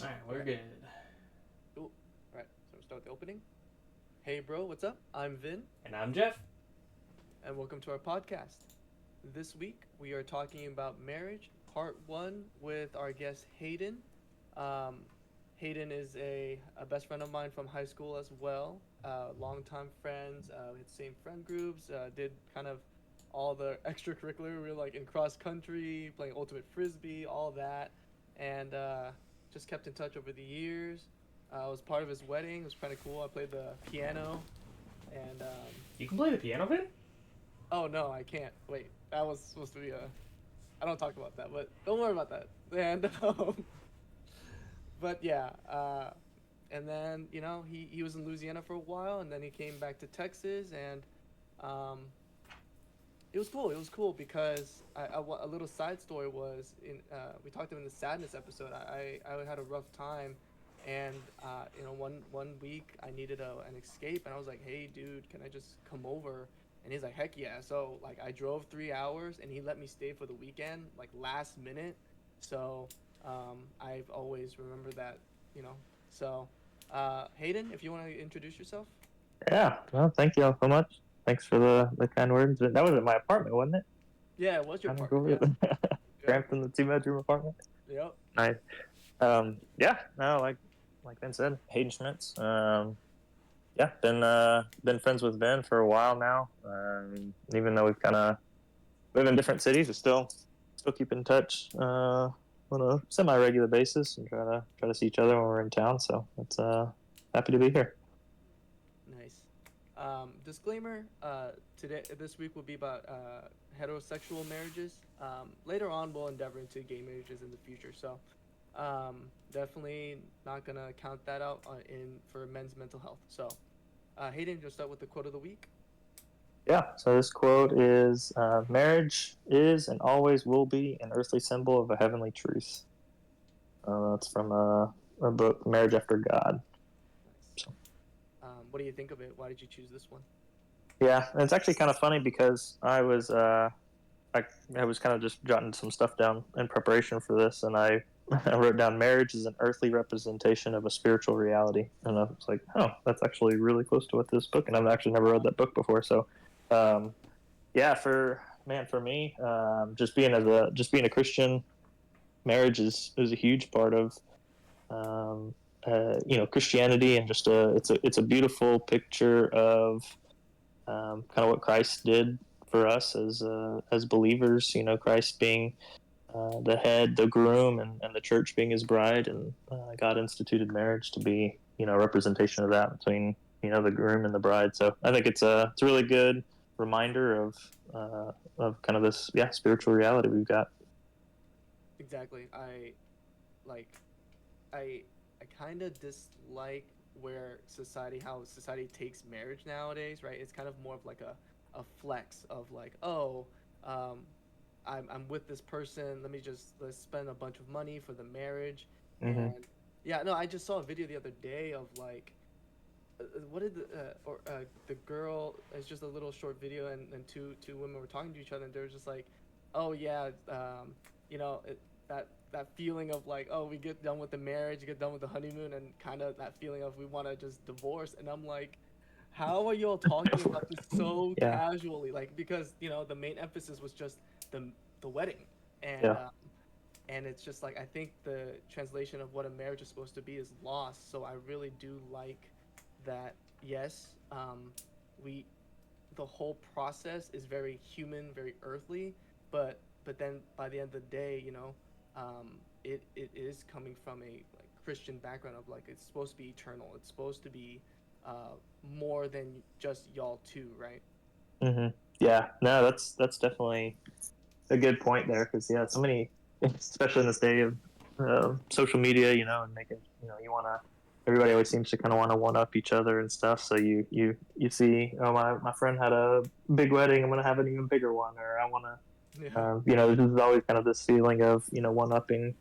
All right, we're good. Cool. All right, so we'll start with the opening. Hey, bro, what's up? I'm Vin, And I'm Jeff. and welcome to our podcast. This week, we are talking about marriage, part one, with our guest Hayden. Um, Hayden is a best friend of mine from high school as well. Longtime friends. We had the same friend groups. Did kind of all the extracurricular. We were like in cross country, playing ultimate frisbee, all that, and just kept in touch over the years. I was part of his wedding. It was kind of cool. I played the piano, and You can play the piano, Vin? oh no, I can't. Wait, that was supposed to be a. I don't talk about that, but don't worry about that. And but yeah, and then he was in Louisiana for a while, and then he came back to Texas, and um, it was cool. It was cool because a little side story was in we talked about in the sadness episode. I had a rough time, and one week I needed an escape, and I was like, hey dude, can I just come over? And he's like, heck yeah. So like I drove 3 hours, and he let me stay for the weekend, like last minute. So I've always remembered that, you know. So Hayden, if you want to introduce yourself. Yeah, well, thank you all so much. Thanks for the kind words. That was at my apartment, wasn't it? Yeah, it was your Kind of apartment. cool. Yeah. Yep. Cramped in the two-bedroom apartment. Yep. Nice. Yeah, no, like Ben said, Hayden Schmitz. Yeah, been friends with Ben for a while now. Even though we've kind of live in different cities, we still keep in touch on a semi-regular basis and try to see each other when we're in town. So it's happy to be here. Nice. Disclaimer: this week will be about heterosexual marriages. Later on, we'll endeavor into gay marriages in the future. So, definitely not gonna count that out in for men's mental health. So, Hayden, you'll start with the quote of the week. Yeah, so this quote is marriage is and always will be an earthly symbol of a heavenly truth. That's from a book, Marriage After God. Nice. So, What do you think of it? Why did you choose this one? yeah, and it's actually kind of funny because I was kind of just jotting some stuff down in preparation for this, and I I wrote down marriage is an earthly representation of a spiritual reality, and I was like, oh, that's actually really close to what this book, and I've actually never read that book before, so um, yeah, for me, just being a Christian, marriage is a huge part of Christianity, and just it's a beautiful picture of kind of what Christ did for us as believers. You know, Christ being the head, the groom, and the church being his bride, and God instituted marriage to be a representation of that between the groom and the bride. So I think it's a really good reminder of kind of this spiritual reality we've got. Exactly. Like I I kind of dislike where how society takes marriage nowadays, right? It's kind of more of like a flex of like, oh, um, I'm with this person. Let's spend a bunch of money for the marriage, Mm-hmm. and yeah, no, I just saw a video the other day of like, what did the girl? It's just a little short video, and two women were talking to each other, and they were just like, oh yeah, that feeling of like, oh, we get done with the marriage, get done with the honeymoon, and kind of that feeling of we want to just divorce, and I'm like, how are you all talking about this so Yeah, casually? Like, because the main emphasis was just the wedding, and yeah, uh, and it's just like I think the translation of what a marriage is supposed to be is lost. So I really do like that. Yes, we the whole process is very human, very earthly, but then by the end of the day, it is coming from a like Christian background of like it's supposed to be eternal. It's supposed to be more than just y'all two, right? mm-hmm. Yeah. No, that's definitely a good point there because so many, especially in this day of social media, and making you want to. Everybody always seems to kind of want to one up each other and stuff. So you see, oh my friend had a big wedding, I'm gonna have an even bigger one, or I want to, Yeah, this is always kind of this feeling of one upping,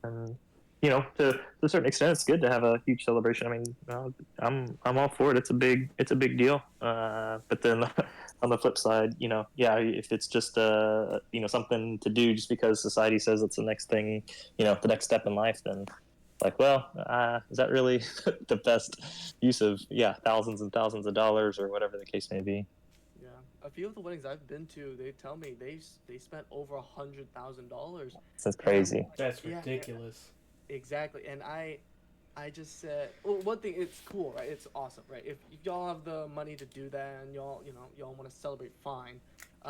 and to a certain extent, it's good to have a huge celebration. I mean, I'm all for it. It's a big deal. But then on the flip side, yeah, if it's just something to do just because society says it's the next thing, the next step in life, then like, well, is that really the best use of thousands and thousands of dollars or whatever the case may be? Yeah, a few of the weddings I've been to, they tell me they spent over $100,000, That's and I'm crazy. like, That's yeah, ridiculous. exactly. And I just said, well, one thing, it's cool, right? It's awesome, right? If y'all have the money to do that and y'all, y'all want to celebrate, fine.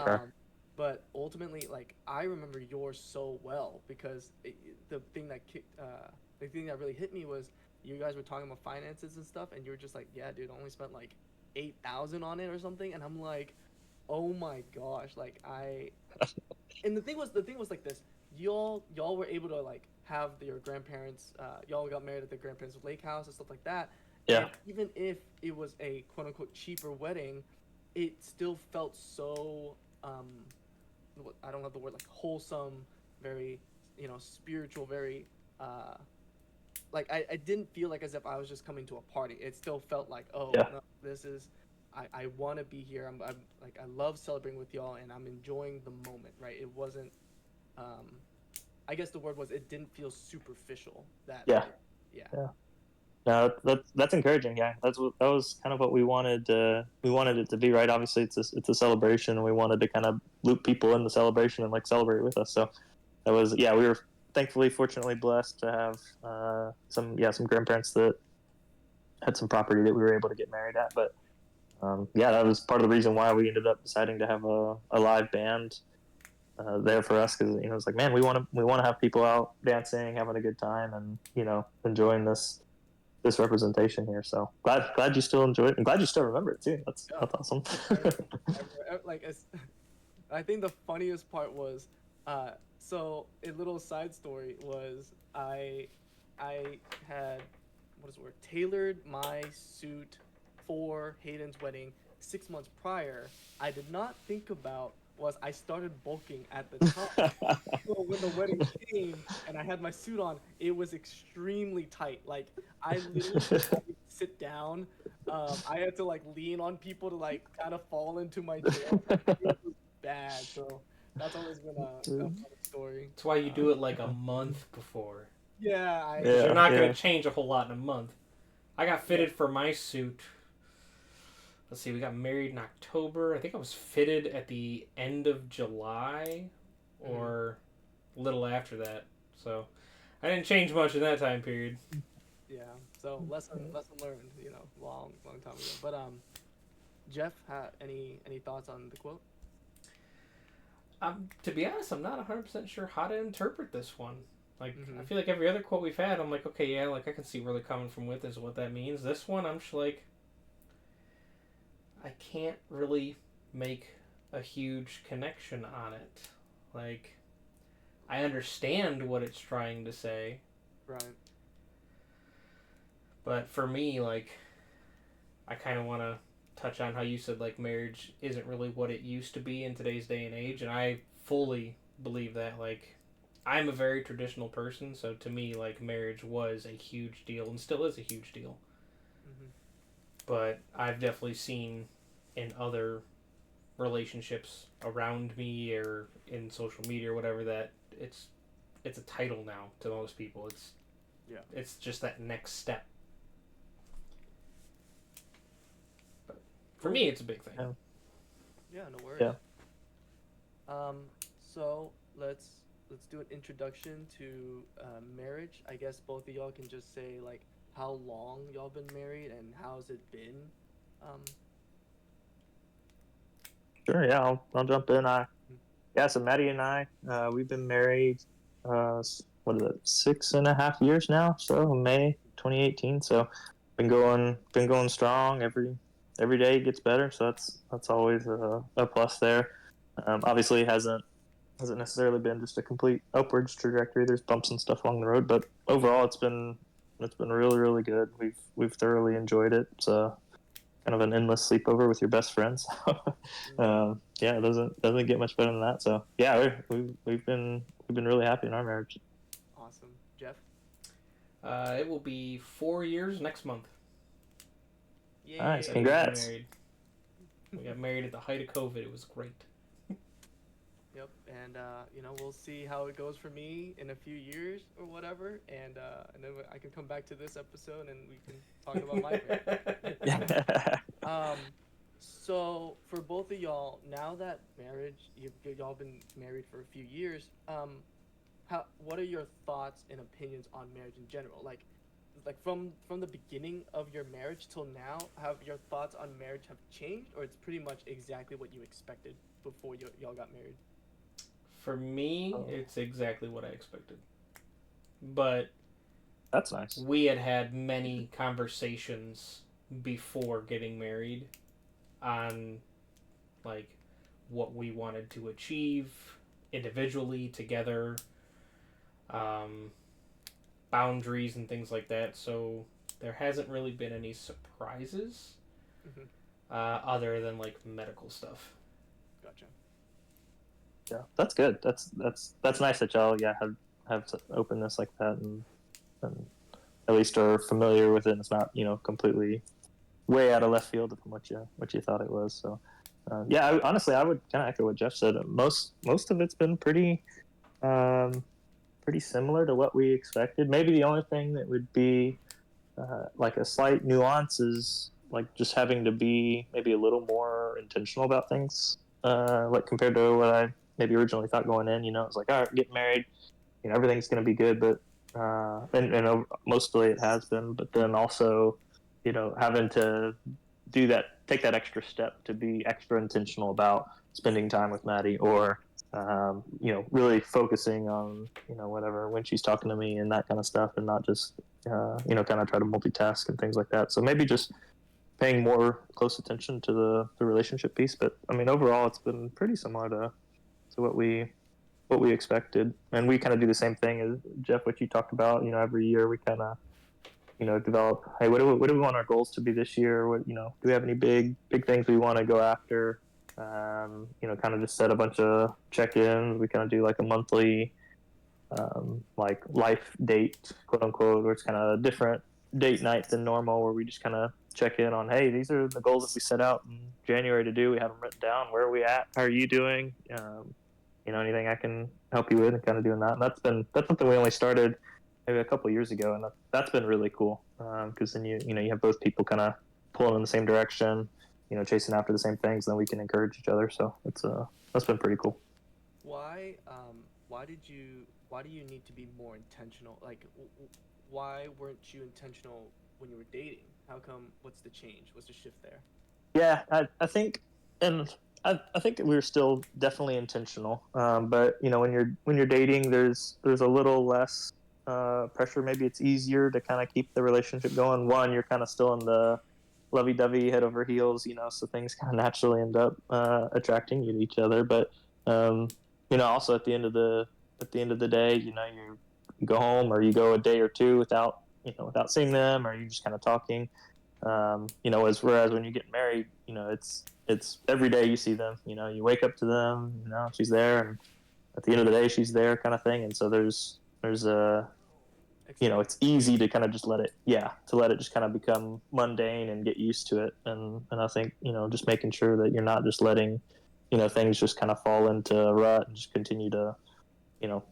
Sure. But ultimately, like, I remember yours so well because the thing that really hit me was you guys were talking about finances and stuff, and you were just like, yeah, dude, I only spent like 8,000 on it or something, and I'm like, oh my gosh, like and the thing was like this, y'all were able to like have your grandparents, y'all got married at the grandparents' lake house and stuff like that, Yeah. and even if it was a quote unquote cheaper wedding, it still felt so um I don't have the word, like wholesome, very, spiritual, very uh like I didn't feel like as if I was just coming to a party. It still felt like, oh Yeah. no, this is, I want to be here. I'm like, I love celebrating with y'all and I'm enjoying the moment, right? It wasn't, um I guess the word was, it didn't feel superficial. Yeah. Yeah. Yeah. No, that's encouraging. Yeah, that was kind of what we wanted. We wanted it to be, right. Obviously, it's a celebration, and we wanted to kind of loop people in the celebration and like celebrate with us. So that was, yeah. We were thankfully, fortunately blessed to have some grandparents that had some property that we were able to get married at. But that was part of the reason why we ended up deciding to have a live band there for us, because it's like, man, we want to have people out dancing, having a good time, and enjoying this representation here. So glad you still enjoy it, and glad you still remember it too. Yeah. That's awesome. Like, I think the funniest part was, so a little side story was, I had, what is the word, tailored my suit for Hayden's wedding 6 months prior. I did not think about was I started bulking at the time. So when the wedding came and I had my suit on, it was extremely tight. Like, I literally could not even sit down. I had to like lean on people to like kind of fall into my chair. It was bad. So that's always been a funny story. That's why you do it like a Yeah, month before. Yeah, Because you're not going yeah. to change a whole lot in a month. I got yeah. fitted for my suit. Let's see, we got married in October. I think I was fitted at the end of July or a little after that. So I didn't change much in that time period. Yeah. So lesson learned. Long time ago. But Jeff, any thoughts on the quote? To be honest, I'm not 100% sure how to interpret this one. Like, I Mm-hmm. feel like every other quote we've had, I'm like, okay, yeah, like I can see where they're coming from with this, what that means. This one, I'm just like, I can't really make a huge connection on it. Like, I understand what it's trying to say, Right. but for me, like, I kind of want to touch on how you said, like, marriage isn't really what it used to be in today's day and age, and I fully believe that. Like, I'm a very traditional person, so to me, like, marriage was a huge deal and still is a huge deal. Mm-hmm. But I've definitely seen in other relationships around me or in social media or whatever that it's a title now to most people. Yeah. It's just that next step. But for Cool. me, it's a big thing. Yeah. Yeah. No worries. Yeah. So let's do an introduction to marriage. I guess both of y'all can just say like how long y'all been married and how's it been. Um. Sure. Yeah, I'll jump in. So Maddie and I, we've been married. What is it? 6.5 years now. So May 2018. So been going strong. Every day gets better. So that's always a plus there. Obviously, it hasn't necessarily been just a complete upwards trajectory. There's bumps and stuff along the road, but overall, it's been really really good. We've thoroughly enjoyed it. It's kind of an endless sleepover with your best friends. It doesn't get much better than that. So yeah, we've been really happy in our marriage. Awesome, Jeff. It will be 4 years next month Nice, that we've Yay. been congrats. married. We got married at the height of COVID. It was great. Yep. And we'll see how it goes for me in a few years or whatever, and then I can come back to this episode and we can talk about my marriage. Yeah. Um, so for both of y'all, now that marriage, y'all been married for a few years, what are your thoughts and opinions on marriage in general? Like from the beginning of your marriage till now, have your thoughts on marriage have changed, or it's pretty much exactly what you expected before y'all got married? For me, Oh, it's exactly what I expected. But that's nice. we had had many conversations before getting married on like what we wanted to achieve individually together, um, boundaries and things like that. So there hasn't really been any surprises Mm-hmm. other than like medical stuff. Gotcha. Yeah, that's good. That's nice that y'all have openness like that, and at least are familiar with it. And it's not completely way out of left field from what you thought it was. So yeah, honestly, I would kind of echo what Jeff said. Most of it's been um, pretty similar to what we expected. Maybe the only thing that would be like a slight nuance is like just having to be maybe a little more intentional about things, like compared to what I maybe originally thought going in. It's like, all right, get married, everything's going to be good, but and mostly it has been, but then also, having to take that extra step to be extra intentional about spending time with Maddie, or really focusing on whatever when she's talking to me and that kind of stuff, and not just kind of try to multitask and things like that. So maybe just paying more close attention to the relationship piece. But I mean, overall, it's been pretty similar to what we expected, and we kind of do the same thing as Jeff, what you talked about. Every year we kind of develop. Hey, what do we want our goals to be this year? What do we have any big things we want to go after? Kind of just set a bunch of check-ins. We kind of do like a monthly like life date, quote unquote, where it's kind of a different date night than normal, where we just kind of check in on, hey, these are the goals that we set out in January to do. We have them written down. Where are we at? How are you doing? Anything I can help you with, and kind of doing that. And that's something we only started maybe a couple of years ago, and that's been really cool because then you have both people kind of pulling in the same direction, chasing after the same things, and then we can encourage each other. So that's been pretty cool. Why why do you need to be more intentional? Like why weren't you intentional when you were dating? How come? What's the change? What's the shift there? Yeah, I think, and I think we are still definitely intentional. But when you're dating, there's a little less pressure. Maybe it's easier to kind of keep the relationship going. One, you're kind of still in the lovey-dovey, head over heels, so things kind of naturally end up attracting you to each other. But also at the end of the day, you go home, or you go a day or two without seeing them, or you just kind of talking. As whereas when you get married, it's every day you see them. You wake up to them. She's there, and at the end of the day, she's there, kind of thing. And so there's a Expect it's easy to kind of just let it just kind of become mundane and get used to it. And I think just making sure that you're not just letting things just kind of fall into a rut and just continue to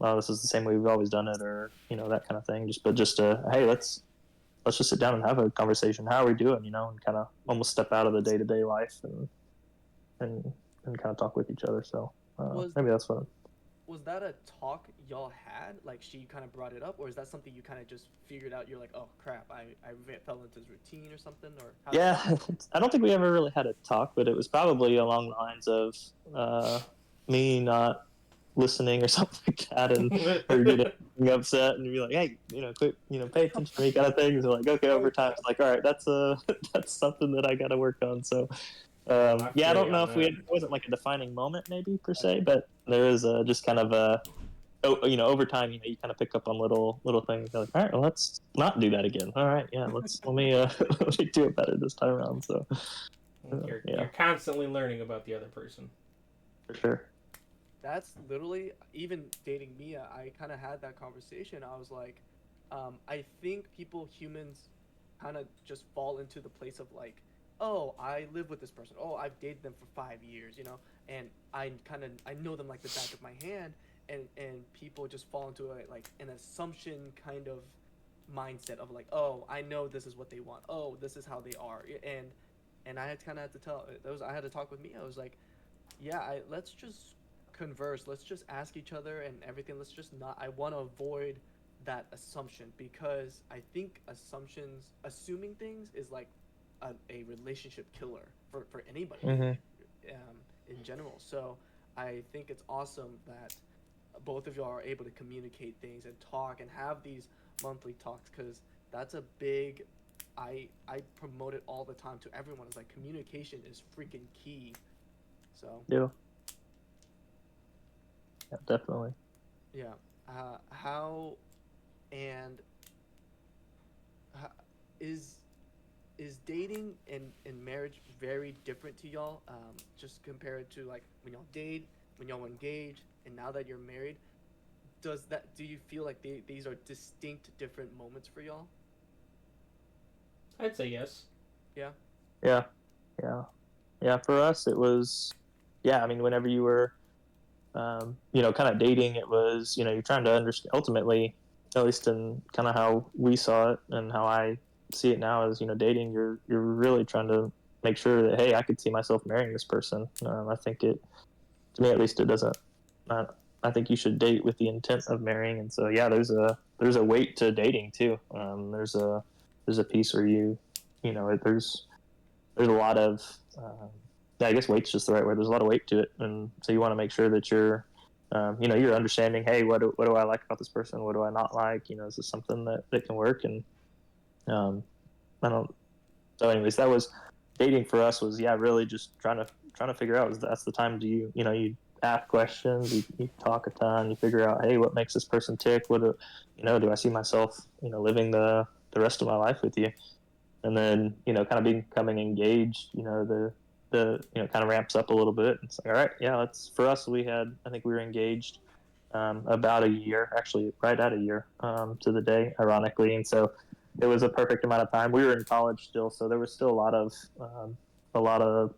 oh, this is the same way we've always done it, or that kind of thing. Just hey, let's just sit down and have a conversation. How are we doing? And kind of almost step out of the day to day life and and kind of talk with each other. So was maybe that's what. was that a talk y'all had? Like she kind of brought it up, or is that something you kind of just figured out? You're like, oh crap, I fell into his routine or something, or how did Yeah, that? I don't think we ever really had a talk, but it was probably along the lines of me not listening or something like that, and her getting upset and be like, hey, quit, pay attention to me, kind of things. And like, okay, over Okay. time, it's like, all right, that's that's something that I got to work on. So I yeah, I feel don't you know on if it that. wasn't like a defining moment maybe per se, but there is just kind of over time, you kind of pick up on little things. You're like, all right, well, let's not do that again. All right, yeah, let me let me do it better this time around. So You're yeah, constantly learning about the other person. for sure. That's literally even dating Mia. I kind of had that conversation. I was like, I think humans, kind of just fall into the place of like, oh, I live with this person. Oh, I've dated them for 5 years. and I know them like the back of my hand, and people just fall into like an assumption kind of mindset of like, oh, I know this is what they want. Oh, this is how they are, and I had to tell those I had to talk with me. I was like, yeah, let's just converse. Let's just ask each other and everything. Let's just not. I want to avoid that assumption because I think assuming things is like a relationship killer for anybody Mm-hmm. in general. So I think it's awesome that both of y'all are able to communicate things and talk and have these monthly talks because that's a big. I promote it all the time to everyone. It's like communication is freaking key. So Yeah. Yeah, definitely. yeah, how and how, is is dating and marriage very different to y'all? Just compared to like when y'all date, when y'all engage, and now that you're married, do you feel like these are distinct different moments for y'all? I'd say yes. Yeah. Yeah. Yeah. Yeah. For us, it was, yeah, I mean, whenever you were, kind of dating, it was, you're trying to understand, ultimately, at least in kind of how we saw it and how I see it now is, dating, you're really trying to make sure that, hey, I could see myself marrying this person. I think to me at least, it doesn't, uh, I think you should date with the intent of marrying. And so, yeah, there's a weight to dating too. There's a piece where there's a lot of, yeah, I guess weight's just the right word. There's a lot of weight to it, and so you want to make sure that you're understanding. Hey, what do I like about this person? What do I not like? Is this something that can work? And um, I don't. So, anyways, that was dating for us. Was, yeah, really just trying to figure out. That's the time. You ask questions, you talk a ton, you figure out, hey, what makes this person tick? Do I see myself living the rest of my life with you? And then kind of becoming engaged, the kind of ramps up a little bit. It's like, all right, yeah, let's. For us, I think we were engaged about a year, actually right at a year to the day, ironically. And so it was a perfect amount of time. We were in college still, so there was still a lot of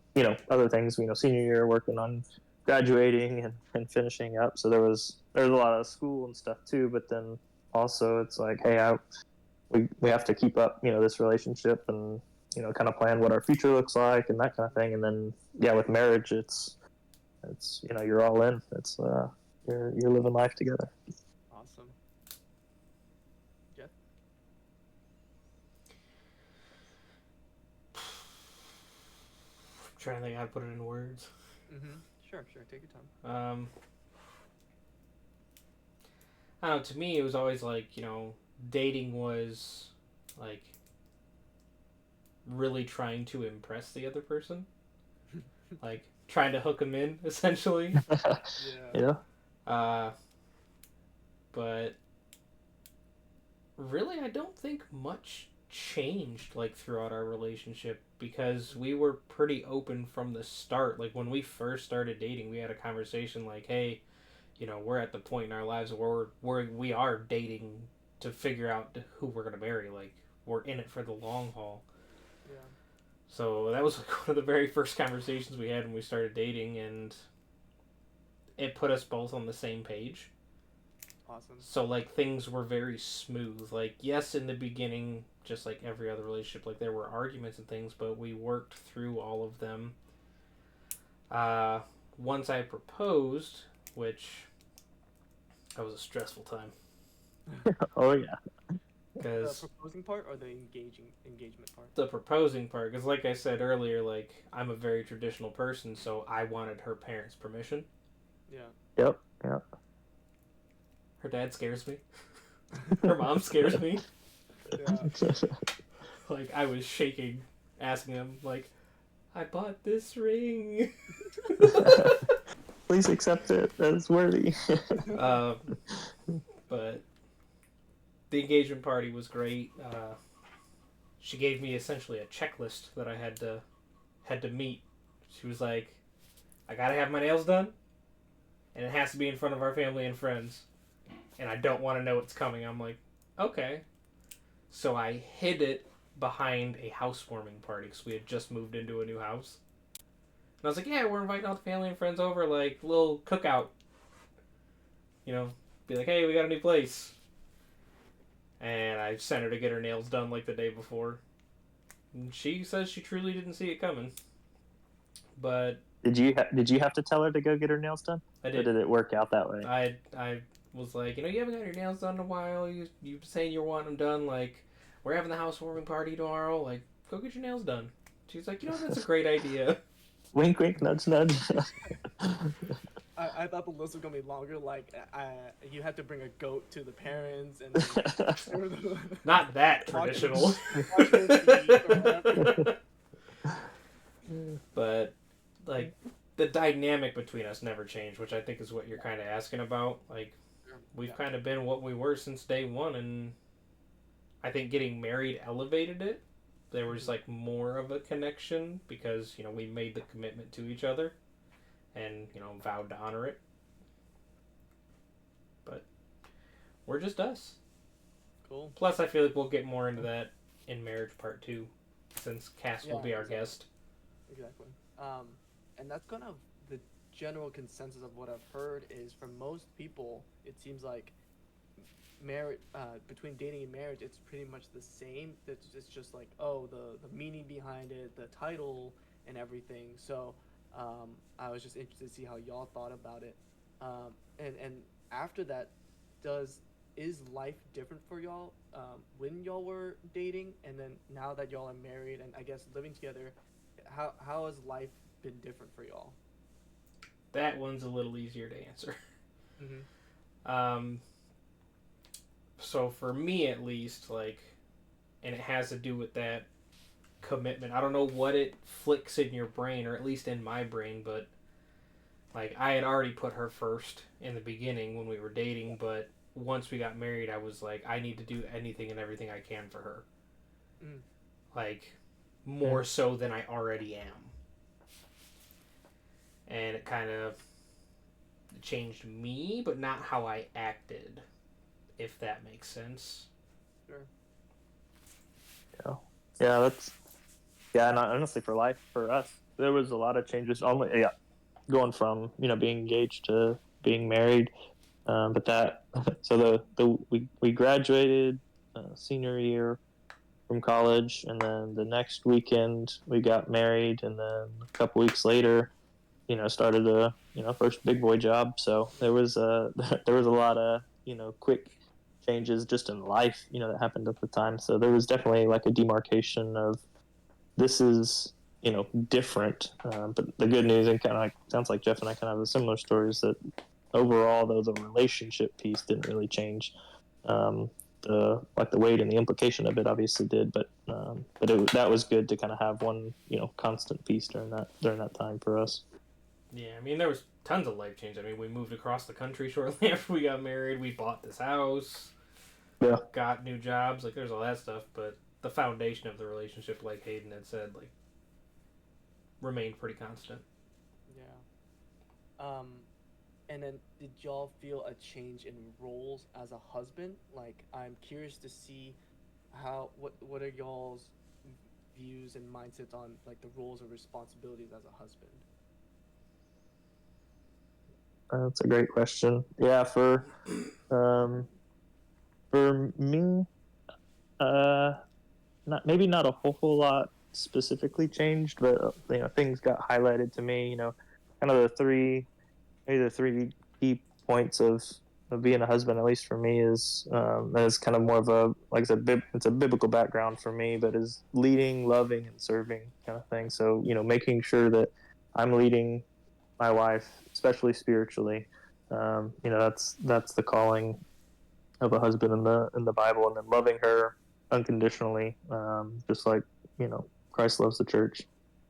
other things. Senior year, working on graduating and finishing up. So there's a lot of school and stuff too. But then also it's like, hey, we have to keep up this relationship and kind of plan what our future looks like and that kind of thing. And then, yeah, with marriage, it's you're all in. It's you're living life together. Awesome. Jeff. I'm trying to think how to put it in words. Mm-hmm. Sure. Sure. Take your time. I don't know. To me, it was always like dating was like really trying to impress the other person, like trying to hook them in, essentially. Yeah. Yeah. Uh, but really, I don't think much changed like throughout our relationship because we were pretty open from the start. Like when we first started dating, we had a conversation like, "Hey, we're at the point in our lives where we are dating to figure out who we're gonna marry. Like we're in it for the long haul." Yeah. So that was like one of the very first conversations we had when we started dating, and it put us both on the same page. Awesome. So like things were very smooth. Like yes, in the beginning, just like every other relationship, like there were arguments and things, but we worked through all of them. Uh, Once I proposed, which that was a stressful time Oh yeah. The because proposing part or the engagement part? the proposing part, because like I said earlier, like I'm a very traditional person, so I wanted her parents' permission. Yeah. Yep. Yep. Her dad scares me. Her mom scares me. Yeah. Like I was shaking, asking him like, "I bought this ring." Please accept it as worthy. um, but the engagement party was great. She gave me essentially a checklist that I had to meet. She was like, "I gotta have my nails done, and it has to be in front of our family and friends, and I don't want to know it's coming." I'm like, "Okay." So I hid it behind a housewarming party because we had just moved into a new house. I was like, yeah, we're inviting all the family and friends over, like, little cookout. You know, be like, hey, we got a new place. And I sent her to get her nails done like the day before. And she says she truly didn't see it coming. But Did you have to tell her to go get her nails done, I or did. did it work out that way? I was like, you haven't got your nails done in a while. You saying you want them done. Like, we're having the housewarming party tomorrow. Like, go get your nails done. She's like, that's a great idea. Wink, wink, nudge, nudge. I thought the list was gonna be longer. Like, you had to bring a goat to the parents, and then Not that traditional. wash their feet or whatever. But like, the dynamic between us never changed, which I think is what you're kind of asking about. Like, we've kind of been what we were since day one, and I think getting married elevated it. There was like more of a connection because we made the commitment to each other, and vowed to honor it. But we're just us. Cool. Plus, I feel like we'll get more into that in marriage part 2, since Cass will be our guest. Exactly. And that's kind of the general consensus of what I've heard is for most people, it seems like marriage between dating and marriage, it's pretty much the same. It's just like, oh, the meaning behind it, the title, and everything. So I was just interested to see how y'all thought about it. And after that, is life different for y'all when y'all were dating, and then now that y'all are married and I guess living together? How has life been different for y'all? That one's a little easier to answer. Mm-hmm. So for me at least, like, and it has to do with that commitment. I don't know what it flicks in your brain, or at least in my brain, but like, I had already put her first in the beginning when we were dating, but once we got married, I was like, I need to do anything and everything I can for her. Mm. Like, more so than I already am. And it kind of changed me, but not how I acted, if that makes sense. Sure. And honestly, for life, for us, there was a lot of changes. Going from being engaged to being married, but that so we graduated senior year from college, and then the next weekend we got married, and then a couple weeks later, started a first big boy job. So there was there was a lot of quick changes just in life that happened at the time. So there was definitely like a demarcation of this is different. But the good news, and kind of sounds like Jeff and I kind of have a similar story, is that overall, though, the relationship piece didn't really change. The weight and the implication of it obviously did, but that was good to kind of have one constant piece during that time for us. Yeah, I mean, there was tons of life change. I mean, we moved across the country shortly after we got married. We bought this house. Yeah. Got new jobs. Like, there's all that stuff, but the foundation of the relationship, like Hayden had said, like, remained pretty constant. Yeah. And then did y'all feel a change in roles as a husband? Like, I'm curious to see what are y'all's views and mindsets on like the roles and responsibilities as a husband? That's a great question. Yeah, for me, not a whole lot specifically changed, but things got highlighted to me. Kind of the three key points of being a husband, at least for me, is kind of more of a, like I said, it's a biblical background for me, but is leading, loving, and serving kind of thing. So making sure that I'm leading my wife, especially spiritually. That's the calling of a husband in the Bible, and then loving her unconditionally, just like Christ loves the church,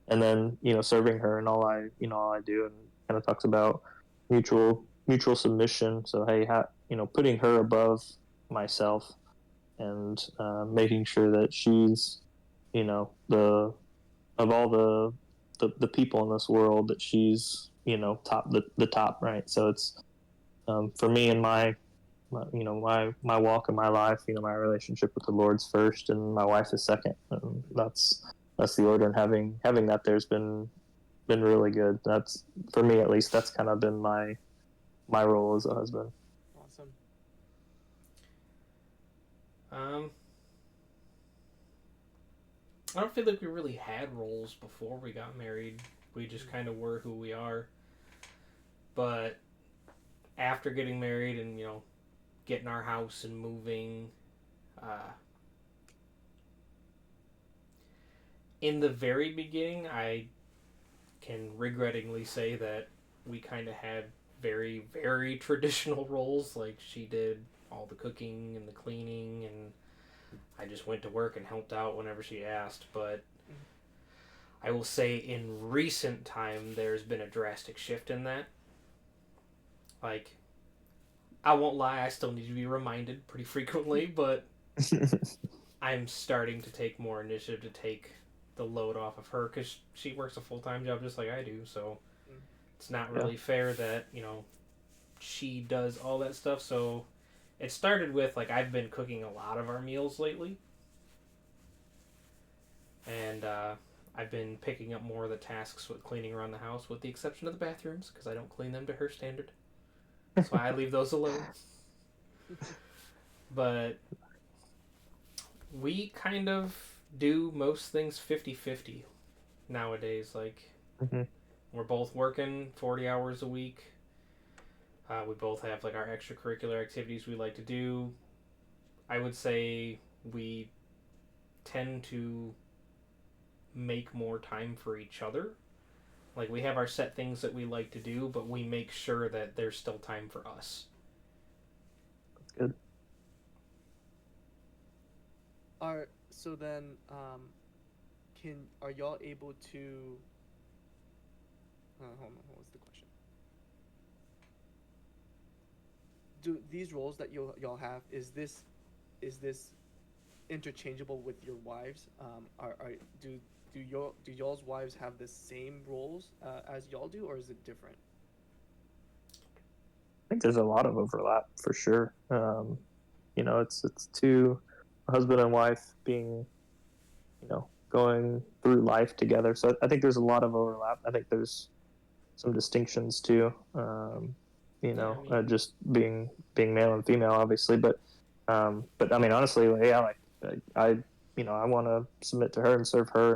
and then serving her in all I do, and kind of talks about mutual submission. So hey, putting her above myself, and making sure that she's the of all the people in this world, that she's the top, right? So it's for me and my walk in my life, my relationship with the Lord's first, and my wife is second. That's the order. And having that, there's been been really good. That's for me at least. That's kind of been my role as a husband. Awesome. Um, I don't feel like we really had roles before we got married. We just kind of were who we are. But after getting married and getting our house and moving, uh, in the very beginning, I can regrettingly say that we kind of had very, very traditional roles. Like, she did all the cooking and the cleaning, and I just went to work and helped out whenever she asked. But Mhm. I will say in recent time, there's been a drastic shift in that. Like, I won't lie, I still need to be reminded pretty frequently, but I'm starting to take more initiative to take the load off of her because she works a full time job just like I do. So Mm. it's not Yeah. really fair that she does all that stuff. So it started with like I've been cooking a lot of our meals lately, and I've been picking up more of the tasks with cleaning around the house, with the exception of the bathrooms because I don't clean them to her standard. So I leave those alone. But we kind of do most things 50-50 nowadays. Like, Mm-hmm. we're both working 40 hours a week. We both have like our extracurricular activities we like to do. I would say we tend to make more time for each other. Like, we have our set things that we like to do, but we make sure that there's still time for us. That's good. So then, can are y'all able to? Hold on. What was the question? Do these roles that y'all have, is this interchangeable with your wives? Are do y'all's wives have the same roles as y'all do, or is it different? I think there's a lot of overlap for sure. It's two husband and wife being going through life together. So I think there's a lot of overlap. I think there's some distinctions too. Yeah, I mean, Just being male and female, obviously, but I mean, honestly, yeah, like I want to submit to her and serve her,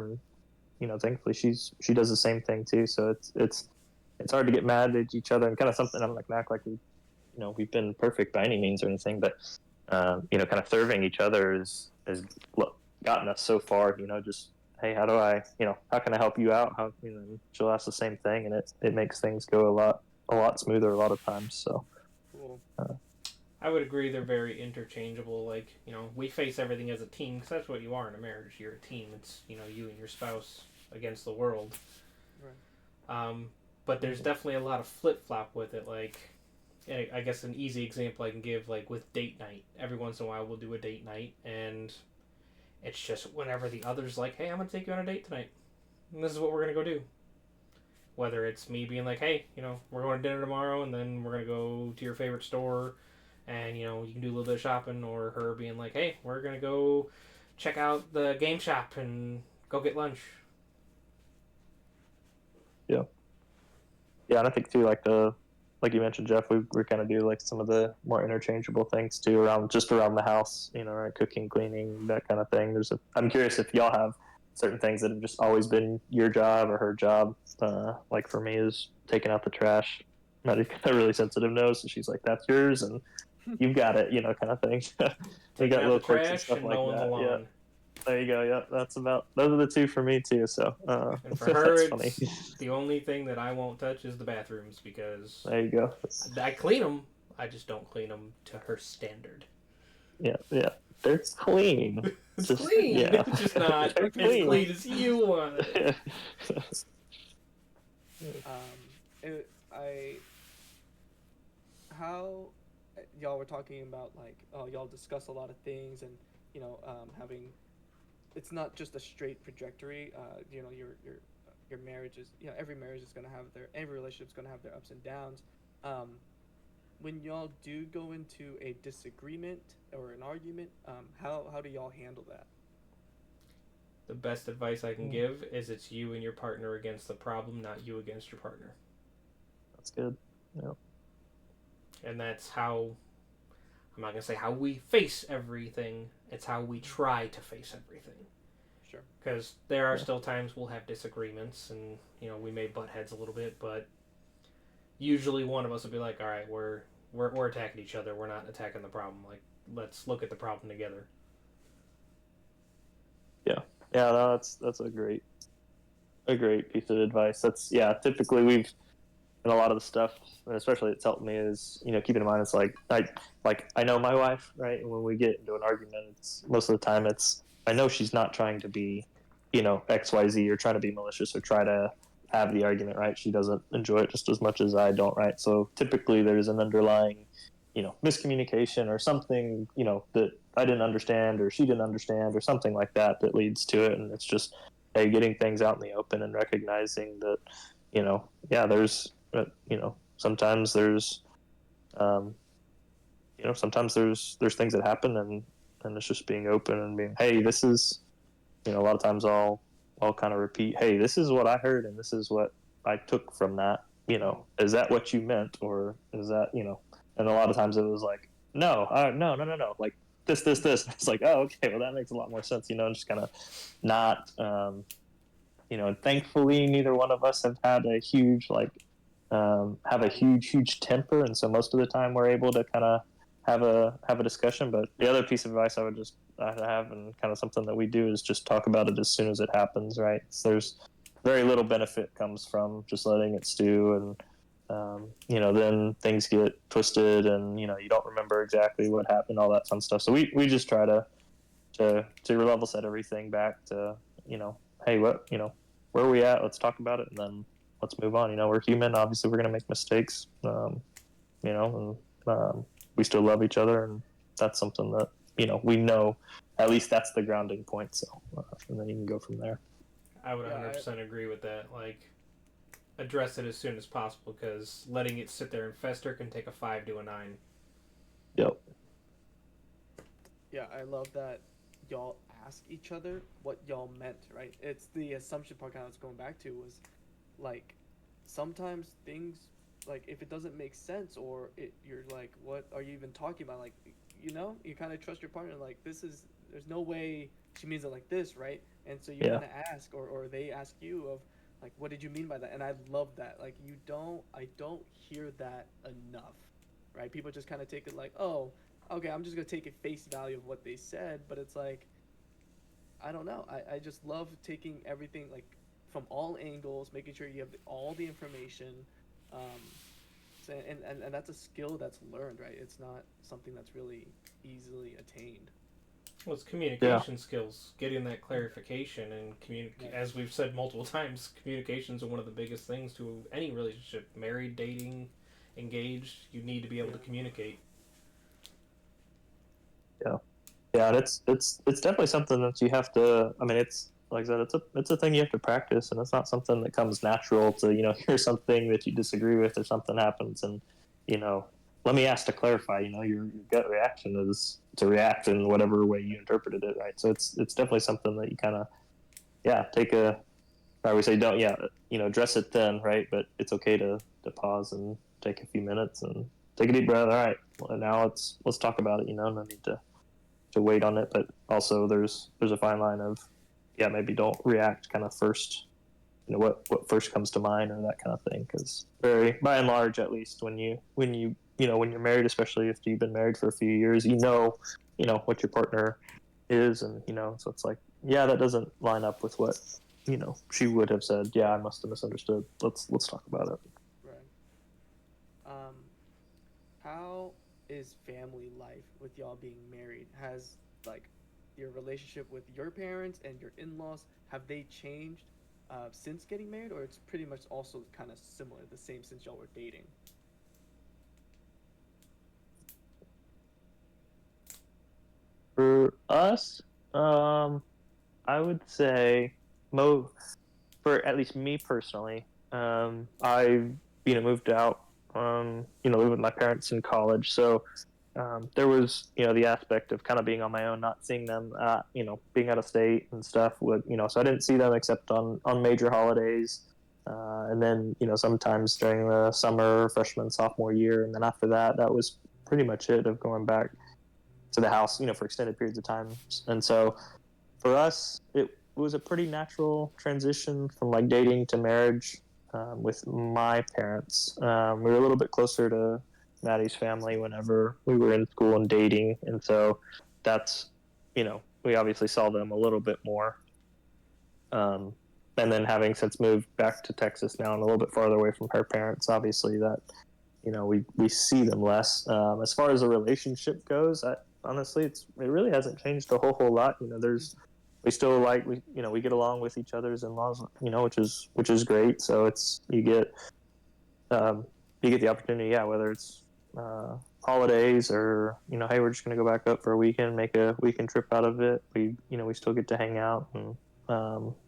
and thankfully she does the same thing too. So it's hard to get mad at each other, and kind of something I'm like not like we've been perfect by any means or anything, but kind of serving each other has gotten us so far. Just hey, how do I, how can I help you out? How she'll ask the same thing, and it makes things go a lot smoother a lot of times. So Cool. uh, I would agree they're very interchangeable. Like, we face everything as a team because that's what you are in a marriage. You're a team. It's, you and your spouse against the world. Right. Um, but there's definitely a lot of flip flop with it. Like, I guess an easy example I can give, like with date night. Every once in a while, we'll do a date night, and it's just whenever the other's like, "Hey, I'm gonna take you on a date tonight, and this is what we're gonna go do." Whether it's me being like, "Hey, we're going to dinner tomorrow, and then we're gonna go to your favorite store, and you can do a little bit of shopping," or her being like, "Hey, we're gonna go check out the game shop and go get lunch." yeah, yeah, and I think too, like you mentioned, Jeff, we kind of do like some of the more interchangeable things too around the house, right? Cooking, cleaning, that kind of thing. I'm curious if y'all have certain things that have just always been your job or her job. Like for me is taking out the trash. Maddie's got a really sensitive nose, so she's like, "That's yours," and you've got it, kind of thing. We Taking got out the little quirks and trash stuff and like mowing the that. Yeah, lawn. there you go. Yeah, those are the two for me too. So And for her, that's funny. it's the only thing that I won't touch is the bathrooms because There you go. I clean them. I just don't clean them to her standard. Yeah, yeah. They're clean. It's It's just clean. yeah. It's just not They're as clean. clean as you want it. I how y'all were talking about, like, oh, y'all discuss a lot of things, and having, it's not just a straight trajectory. Your marriage is, every marriage is gonna have every relationship's gonna have their ups and downs. Um, when y'all do go into a disagreement or an argument, how do y'all handle that? the best advice I can give is it's you and your partner against the problem, not you against your partner. That's good. Yeah. And that's how, I'm not going to say how we face everything, it's how we try to face everything. Sure. Because there are still times we'll have disagreements and, we may butt heads a little bit, but usually one of us will be like, all right, we're attacking each other. We're not attacking the problem. Like, let's look at the problem together. Yeah, no, that's a great piece of advice. That's typically we've and a lot of the stuff, and especially it's helped me is keeping in mind it's like I know my wife, right, and when we get into an argument, it's most of the time it's I know she's not trying to be XYZ or trying to be malicious or try to have the argument, right. She doesn't enjoy it just as much as I don't, right. So typically there's an underlying miscommunication or something that I didn't understand or she didn't understand or something like that leads to it. And it's just getting things out in the open and recognizing that there's sometimes there's sometimes there's things that happen, and it's just being open and being, hey, this is a lot of times I'll kind of repeat, hey, this is what I heard and this is what I took from that. Is that what you meant, or is that and a lot of times it was like, no, no, like this. It's like, oh, okay, well that makes a lot more sense, and just kind of not, and thankfully neither one of us have had a huge have a huge temper, and so most of the time we're able to kind of have a discussion. But the other piece of advice I have, and kind of something that we do, is just talk about it as soon as it happens, right? So there's very little benefit comes from just letting it stew, and then things get twisted, and you don't remember exactly what happened, all that fun stuff. So we just try to level set everything back to hey, what where are we at? Let's talk about it, and then let's move on. We're human. Obviously, we're gonna make mistakes. And we still love each other, and that's something that we know. At least that's the grounding point. So, and then you can go from there. I would 100% agree with that. Like, address it as soon as possible, because letting it sit there and fester can take a 5 to a 9. Yep. Yeah, I love that y'all ask each other what y'all meant, right? It's the assumption part kind of I was going back to was like sometimes things like if it doesn't make sense or you're like, what are you even talking about? Like, you kind of trust your partner. Like, there's no way she means it like this, right? And so you kind of ask, or they ask you of like, what did you mean by that? And I love that. Like, I don't hear that enough, right? People just kind of take it like, oh, okay, I'm just gonna take it face value of what they said, but it's like, I don't know. I just love taking everything like from all angles, making sure you have all the information. Um, and that's a skill that's learned, right? It's not something that's really easily attained. Well, it's communication skills, getting that clarification, and as we've said multiple times, communications are one of the biggest things to any relationship. Married, dating, engaged, you need to be able to communicate. Yeah, and it's definitely something that you have to. I mean, it's like I said, it's a thing you have to practice, and it's not something that comes natural to hear something that you disagree with or something happens, and let me ask to clarify. Your gut reaction is to react in whatever way you interpreted it, right? So it's definitely something that you kind of take a. I would say don't address it then, right? But it's okay to pause and take a few minutes and take a deep breath. All right, well, now let's talk about it. No need to wait on it, but also there's a fine line of maybe don't react kind of first, what first comes to mind or that kind of thing, because very by and large, at least when you're married, especially if you've been married for a few years, what your partner is, and so it's like, that doesn't line up with what she would have said. I must have misunderstood. Let's talk about it. Right. Um, how is family life with y'all being married? Has like your relationship with your parents and your in-laws, have they changed since getting married, or it's pretty much also kind of similar, the same since y'all were dating? For us, I would say for at least me personally, I've moved out, lived with my parents in college, so there was, the aspect of kind of being on my own, not seeing them, being out of state and stuff. So I didn't see them except on major holidays, and then sometimes during the summer, freshman, sophomore year, and then after that, that was pretty much it of going back to the house, for extended periods of time. And so for us, it was a pretty natural transition from like dating to marriage. With my parents, we were a little bit closer to Maddie's family whenever we were in school and dating, and so that's, we obviously saw them a little bit more. Um, and then having since moved back to Texas now and a little bit farther away from her parents, obviously that we see them less. As far as the relationship goes, honestly, it really hasn't changed a whole lot. We still we get along with each other's in laws, which is great. So it's um, you get the opportunity, yeah, whether it's holidays or hey, we're just gonna go back up for a weekend, make a weekend trip out of it. We still get to hang out and.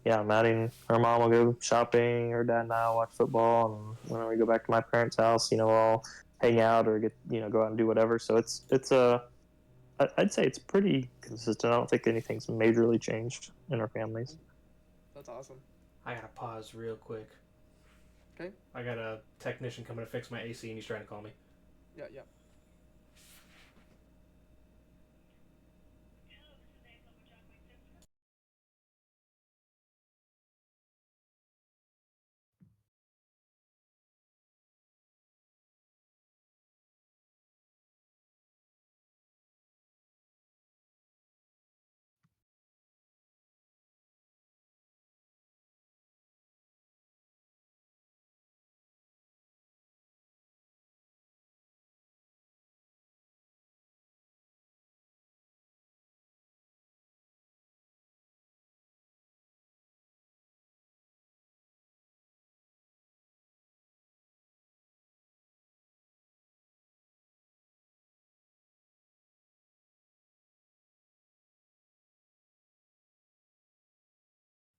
Yeah, Maddie and her mom will go shopping. Her dad and I will watch football, and when we go back to my parents' house, we'll hang out or go out and do whatever. So I'd say it's pretty consistent. I don't think anything's majorly changed in our families. That's awesome. I gotta pause real quick. Okay. I got a technician coming to fix my AC, and he's trying to call me. Yeah, yeah.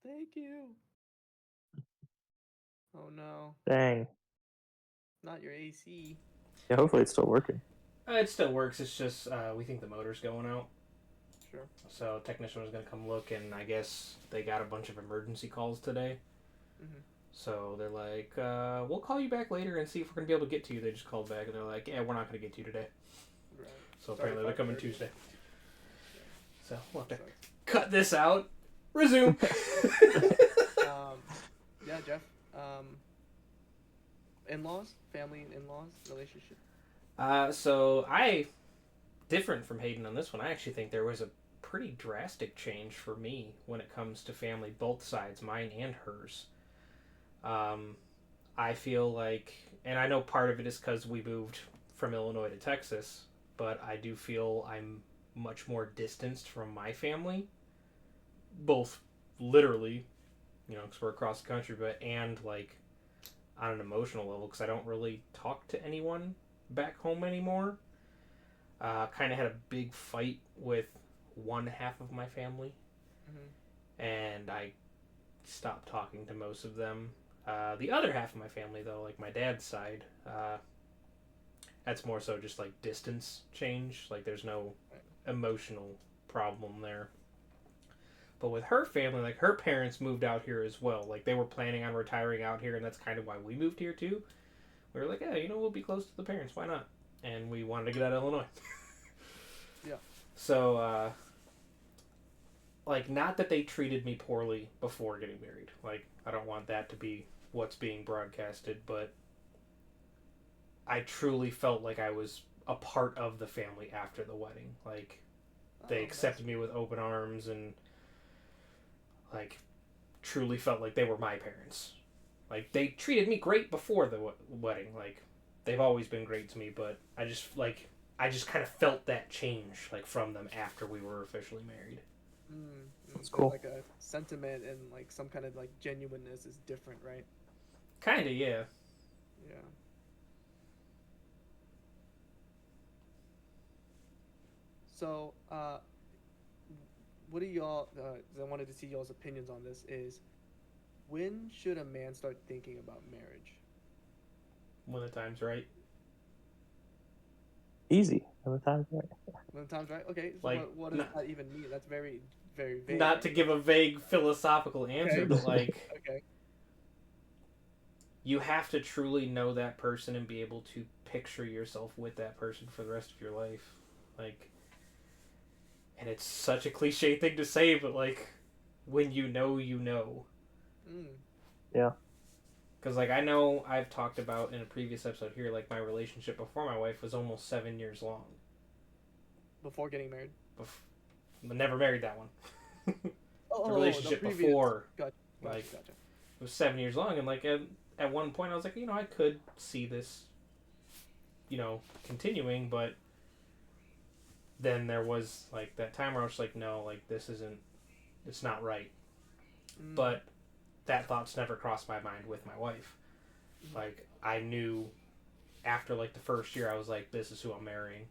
Thank you. Oh no, Dang. not your AC. Yeah, hopefully it's still working. It still works. It's just we think the motor's going out. Sure. So technician was gonna come look, and I guess they got a bunch of emergency calls today. Mm-hmm. So they're like, we'll call you back later and see if we're gonna be able to get to you. They just called back and they're like, yeah, we're not gonna get to you today. Right. So apparently they're coming Tuesday. Yeah. So we'll have to Sucks. cut this out. Resume. Yeah, Jeff. In-laws, family and in-laws relationship. So I different from Hayden on this one. I actually think there was a pretty drastic change for me when it comes to family, both sides, mine and hers. Um, I feel like, and I know part of it is because we moved from Illinois to Texas, but I do feel I'm much more distanced from my family, both literally, because we're across the country, but and like on an emotional level, because I don't really talk to anyone back home anymore. Kind of had a big fight with one half of my family, Mm-hmm. and I stopped talking to most of them. The other half of my family, though, like my dad's side, that's more so just like distance change. Like there's no Right. emotional problem there. But with her family, like her parents moved out here as well. Like they were planning on retiring out here, and that's kind of why we moved here too. We were like, yeah, we'll be close to the parents. Why not? And we wanted to get out of Illinois. Yeah. So, like, not that they treated me poorly before getting married. Like, I don't want that to be what's being broadcasted, but I truly felt like I was a part of the family after the wedding. Like, they Oh, that's accepted me with open arms and, like, truly felt like they were my parents. Like, they treated me great before the wedding. Like, they've always been great to me, but I just kind of felt that change, like, from them after we were officially married. That's there's cool. like a sentiment and like some kind of like genuineness is different, right? Kinda, yeah. Yeah. So, what do y'all? 'Cause I wanted to see y'all's opinions on this. Is when should a man start thinking about marriage? When the time's right. Easy. When the time's right. When the time's right. Okay, so Like, what does that even mean? That's very very vague, not to right? give a vague philosophical answer, Okay. but like, Okay. you have to truly know that person and be able to picture yourself with that person for the rest of your life. Like, and it's such a cliche thing to say, but like, when you know, you know. Mm. Yeah. Because, like, I know I've talked about in a previous episode here, like, my relationship before my wife was almost 7 years long. Before getting married. Never married that one. The The relationship previous. before, Gotcha. like, Gotcha. Gotcha. it was 7 years long, and, like, at one point I was like, I could see this, continuing, but then there was, like, that time where I was like, no, like, it's not right. Mm. But that thought's never crossed my mind with my wife. Like, I knew after, like, the first year, I was like, this is who I'm marrying.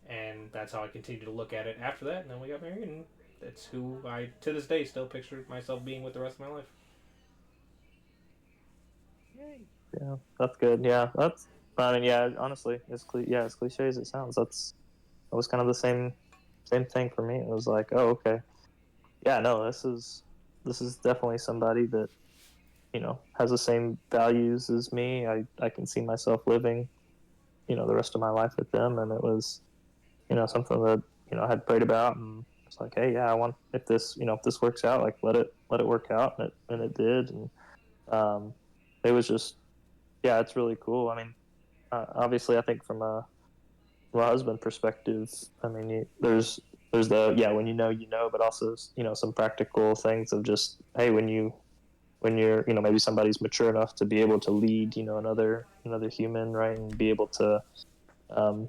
And that's how I continued to look at it after that. And then we got married, and that's who I, to this day, still picture myself being with the rest of my life. Yay. Yeah, that's good. Yeah, that's. I mean, yeah. Honestly, as cliche as it sounds, that was kind of the same thing for me. It was like, oh, okay, yeah, no, this is definitely somebody that has the same values as me. I can see myself living, the rest of my life with them, and it was, something that I had prayed about, and it's like, hey, yeah, I want if this works out, like let it work out, and it did, and it was just, yeah, it's really cool. I mean, obviously, I think from a husband perspective, I mean, there's the, yeah, when but also some practical things of just, hey, when you're maybe somebody's mature enough to be able to lead another human, right, and be able to um,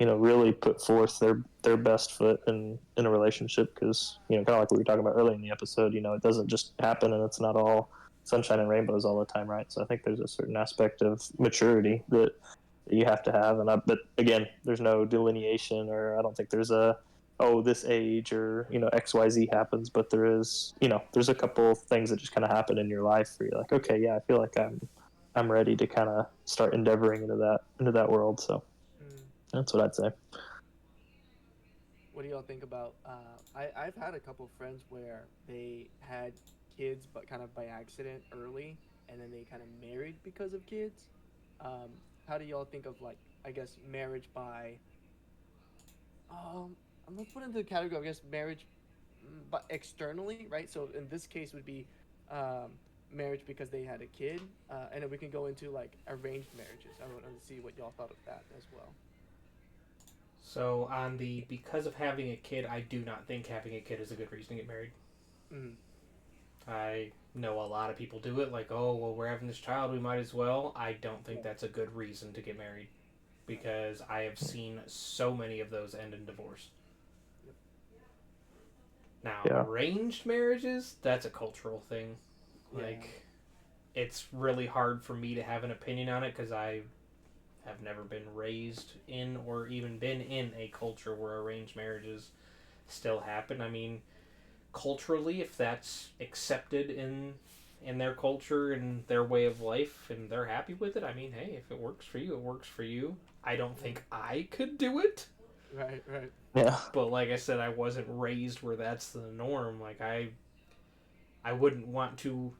really put forth their best foot in a relationship, because kind of like what we were talking about earlier in the episode, it doesn't just happen, and it's not all sunshine and rainbows all the time, right? So I think there's a certain aspect of maturity that you have to have, but again, there's no delineation, or I don't think there's a, oh, this age, or XYZ happens, but there's a couple things that just kind of happen in your life where you're like, okay, yeah, I feel like I'm ready to kind of start endeavoring into that world. So Mm. that's what I'd say. What do y'all think about? I've had a couple friends where they had kids, but kind of by accident early, and then they kind of married because of kids. Um, how do y'all think of, like, I guess marriage by I'm gonna put into the category, I guess, marriage, but externally, right? So in this case would be um, marriage because they had a kid, and then we can go into like arranged marriages. I want to see what y'all thought of that as well. So, on the because of having a kid, I do not think having a kid is a good reason to get married. Mm. I know a lot of people do it, like, oh, well, we're having this child, we might as well. I don't think that's a good reason to get married, Right. because I have seen so many of those end in divorce. Yep. Now, Yeah. arranged marriages, that's a cultural thing. Yeah. Like, it's really hard for me to have an opinion on it, because I have never been raised in or even been in a culture where arranged marriages still happen. I mean, culturally, if that's accepted in their culture and their way of life and they're happy with it, I mean, hey, if it works for you, it works for you. I don't think I could do it. Right. Right. Yeah. But like I said, I wasn't raised where that's the norm. Like, I wouldn't want to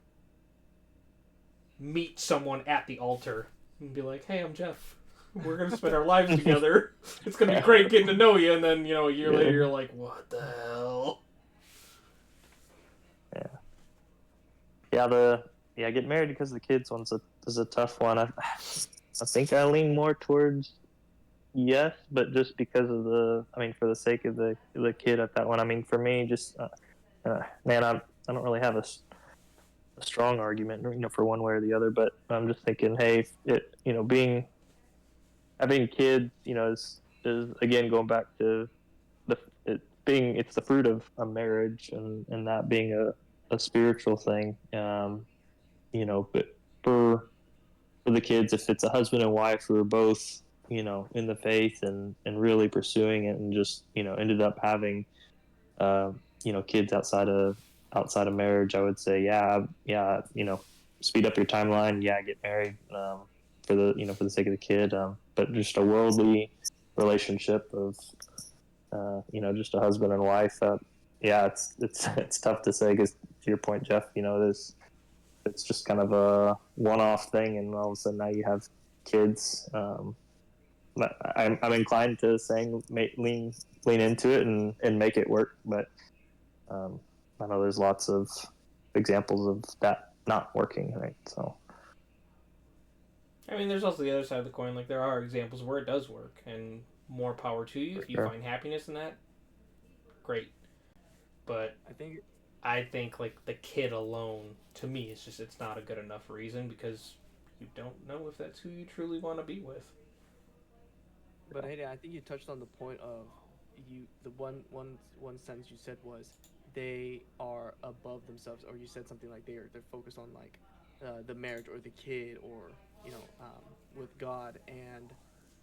meet someone at the altar and be like, hey, I'm Jeff. We're going to spend our lives together. It's going to be great getting to know you. And then, a year later, you're like, what the hell? Getting married because of the kids one's is a tough one. I think I lean more towards yes, but just because of for the sake of the kid at that one. I mean, for me, just man, I don't really have a strong argument, for one way or the other. But I'm just thinking, hey, being having kids, is again going back to it's the fruit of a marriage, and that being a spiritual thing. But for the kids, if it's a husband and wife who are both in the faith, and really pursuing it, and just ended up having kids outside of marriage, I would say, speed up your timeline, get married, for the sake of the kid. but just a worldly relationship of just a husband and wife. Yeah, it's tough to say because to your point, Jeff, it's just kind of a one-off thing, and all of a sudden now you have kids. But I'm inclined to saying lean into it and make it work, but um, I know there's lots of examples of that not working, right? So I mean, there's also the other side of the coin. Like there are examples where it does work, and more power to you for if you sure. find happiness in that. Great, but I think, I think like the kid alone to me it's not a good enough reason because you don't know if that's who you truly want to be with. but Hayden, I think you touched on the point of the one sentence you said was they are above themselves, or you said something like they're focused on like the marriage or the kid or with God, and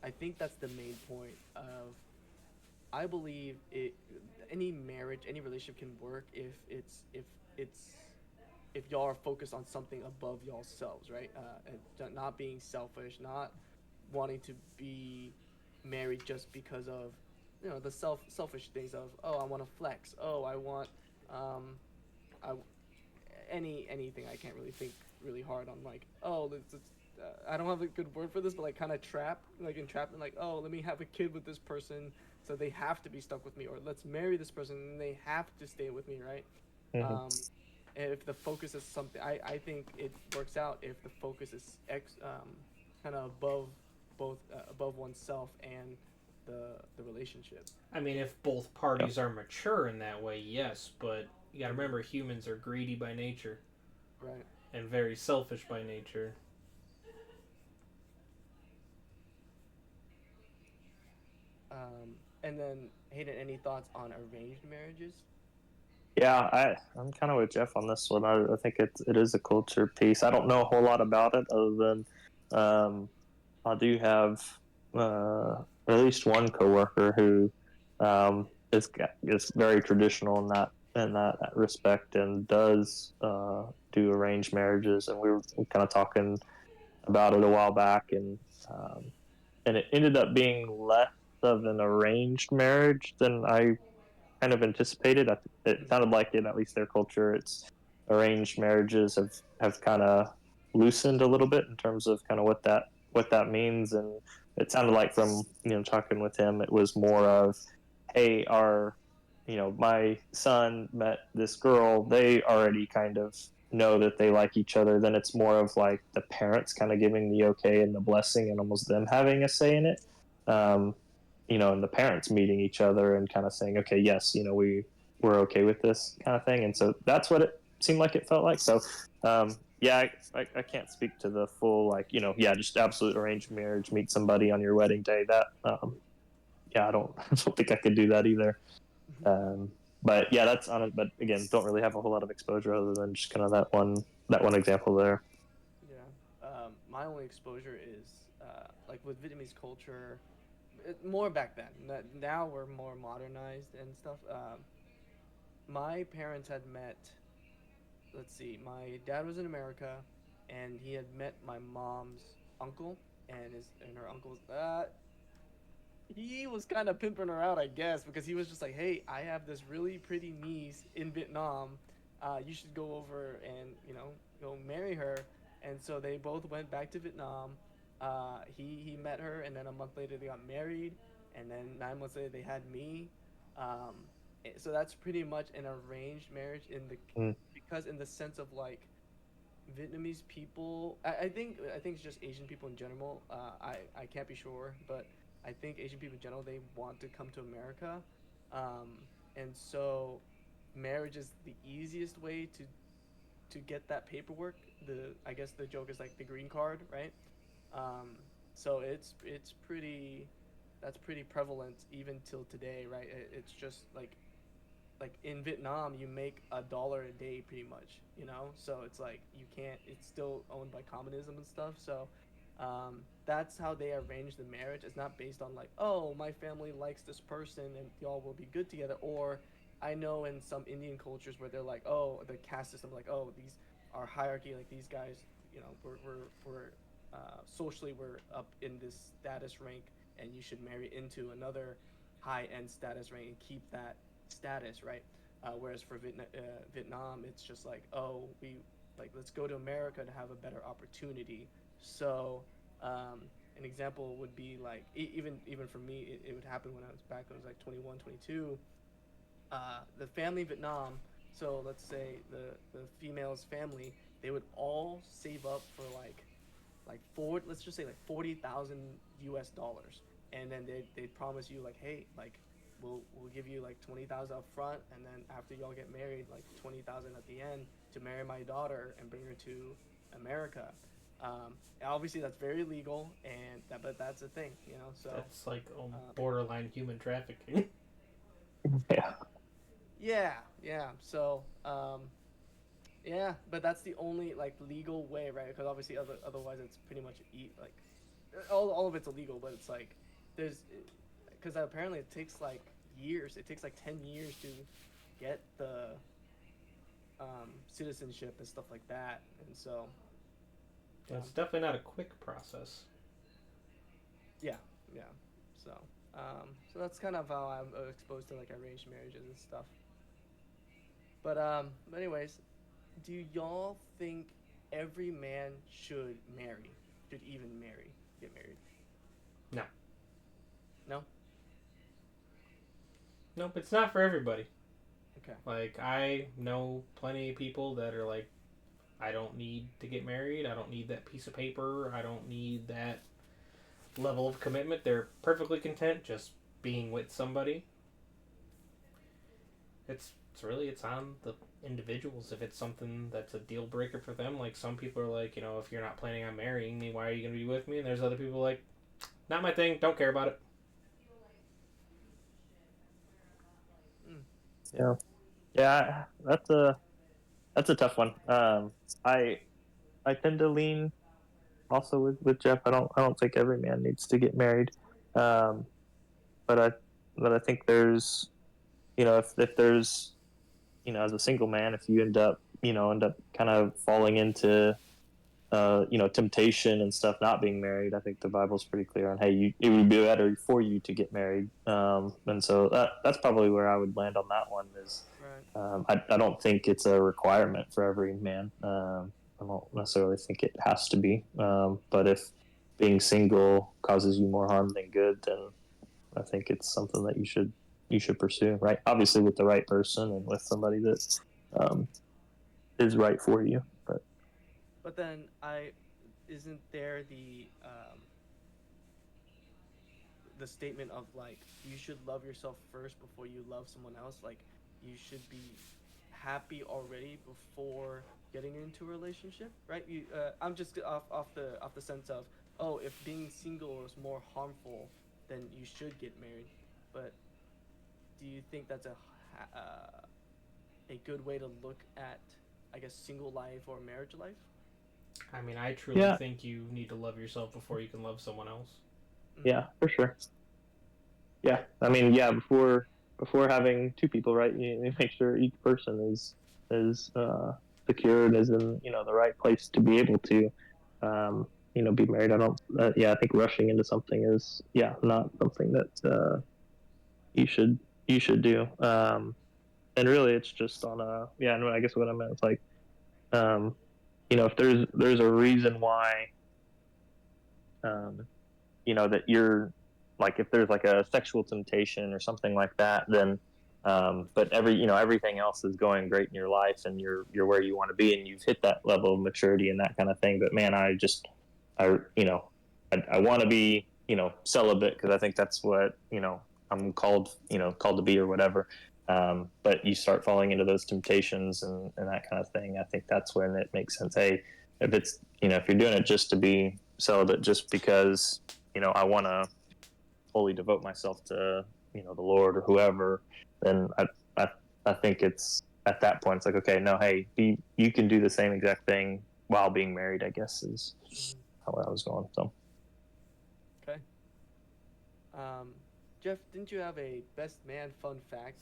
I think that's the main point of I believe it any marriage, any relationship can work if if y'all are focused on something above y'all selves, right? And not being selfish, not wanting to be married just because of the selfish things of I want to flex, I want um I anything. I can't really think really hard on like I don't have a good word for this, but like kind of entrapment, like let me have a kid with this person, so they have to be stuck with me, or let's marry this person and they have to stay with me, right? Mm-hmm. Um, if the focus is something, I think it works out if the focus is kind of above oneself and the relationship. I mean, if both Yep. parties are mature in that way, yes, but you got to Mm, remember humans are greedy by nature right. and very selfish by nature. And then Hayden, any thoughts on arranged marriages? Yeah, I'm kind of with Jeff on this one. I think it is a culture piece. I don't know a whole lot about it other than um, I do have at least one coworker who is very traditional in that respect and does do arranged marriages. And we were kind of talking about it a while back, um, and it ended up being less of an arranged marriage than I kind of anticipated. It Mm, sounded like in at least their culture, it's arranged marriages have kind of loosened a little bit in terms of kind of what that means. And it sounded like from talking with him, it was more of, hey, our my son met this girl. They already kind of know that they like each other. Then it's more of like the parents kind of giving the okay and the blessing, and almost them having a say in it. Um, and the parents meeting each other and kind of saying, okay, yes, we're okay with this kind of thing. And so that's what it seemed like it felt like. So, yeah, I can't speak to the full, like, yeah, just absolute arranged marriage, meet somebody on your wedding day. That, yeah, I don't think I could do that either. mhm. Um, but yeah, that's on it. But again, don't really have a whole lot of exposure other than just kind of that one example there. Yeah. My only exposure is like with Vietnamese culture, more back then. Now we're more modernized and stuff. My parents had met. Let's see. My dad was in America, and he had met my mom's uncle and her uncle's. He was kind of pimping her out, I guess, because he was just like, "Hey, I have this really pretty niece in Vietnam. You should go over and go marry her." And so they both went back to Vietnam. He met her, and then a month later they got married, and then 9 months later they had me. So that's pretty much an arranged marriage Mm, because in the sense of like Vietnamese people, I think it's just Asian people in general. I can't be sure, but I think Asian people in general they want to come to America, and so marriage is the easiest way to get that paperwork. The I guess the joke is like the green card, right? Um, so it's pretty that's pretty prevalent even till today, right? It's just like in Vietnam, you make $1 a day pretty much, So it's like you can't. It's still owned by communism and stuff. So that's how they arrange the marriage. It's not based on like, oh, my family likes this person and y'all will be good together. Or I know in some Indian cultures where they're like, oh, the caste system, like, oh, these are hierarchy, like these guys, we're socially we're up in this status rank, and you should marry into another high end status rank and keep that status, right? Whereas for Vietnam, it's just like, oh, we like let's go to America to have a better opportunity. So um, an example would be like even for me, it would happen when I was back when I was like 21, 22. The family in Vietnam. So let's say the female's family, they would all save up for like four. Let's just say like 40,000 U.S. dollars, and then they promise you like, hey, like we'll give you like 20,000 up front, and then after y'all get married, like 20,000 at the end to marry my daughter and bring her to America. Obviously, that's very legal, and but that's a thing, you know. So That's like um, borderline human trafficking. Yeah. yeah, yeah. So yeah, but that's the only like legal way, right? Because obviously, otherwise, it's pretty much like all of it's illegal. But it's like there's because apparently it takes like years. It takes like 10 years to get the citizenship and stuff like that. And so It's definitely not a quick process. yeah, yeah. So so that's kind of how I'm exposed to like arranged marriages and stuff. But anyways, do y'all think every man should marry? Should even marry? Get married? No. No? Nope, it's not for everybody. Okay. Like, I know plenty of people that are like, I don't need to get married. I don't need that piece of paper. I don't need that level of commitment. They're perfectly content just being with somebody. It's on the individuals if it's something that's a deal breaker for them. Like some people are like, if you're not planning on marrying me, why are you gonna be with me? And there's other people like, not my thing. Don't care about it. Mm. Yeah. Yeah. That's a tough one. I I tend to lean also with Jeff. I don't think every man needs to get married. Um, but I think there's if there's as a single man, if you end up kind of falling into temptation and stuff, not being married, I think the Bible's pretty clear on, hey, it would be better for you to get married. And so that's probably where I would land on that one. Is Right. I don't think it's a requirement for every man. I don't necessarily think it has to be. But if being single causes you more harm than good, then I think it's something that you should pursue. Right, obviously with the right person and with somebody that um, is right for you. But But then I isn't there the statement of like you should love yourself first before you love someone else. Like you should be happy already before getting into a relationship, right? I'm just off the sense of, oh, if being single is more harmful, then you should get married. But do you think that's a good way to look at, I guess, single life or marriage life? I mean, I truly yeah, think you need to love yourself before you can love someone else. Mm-hmm. yeah, for sure. Yeah, I mean, yeah, before having two people, right? You make sure each person is secure and is in the right place to be able to be married. I don't. Yeah, I think rushing into something is not something that you should you should do. And really, it's just on a and I guess what I meant is like um, if there's a reason why um, that you're like if there's like a sexual temptation or something like that, then but everything else is going great in your life and you're where you want to be and you've hit that level of maturity and that kind of thing. But man, I want to be celibate because I think that's what I'm called to be or whatever. But you start falling into those temptations and that kind of thing. I think that's when it makes sense. Hey, if you're doing it just to be celibate, just because I want to fully devote myself to the Lord or whoever, then I I think it's at that point it's like, okay, no, hey, you can do the same exact thing while being married, I guess is Mm-hmm. how I was going. So Okay. Um, Jeff, didn't you have a best man fun fact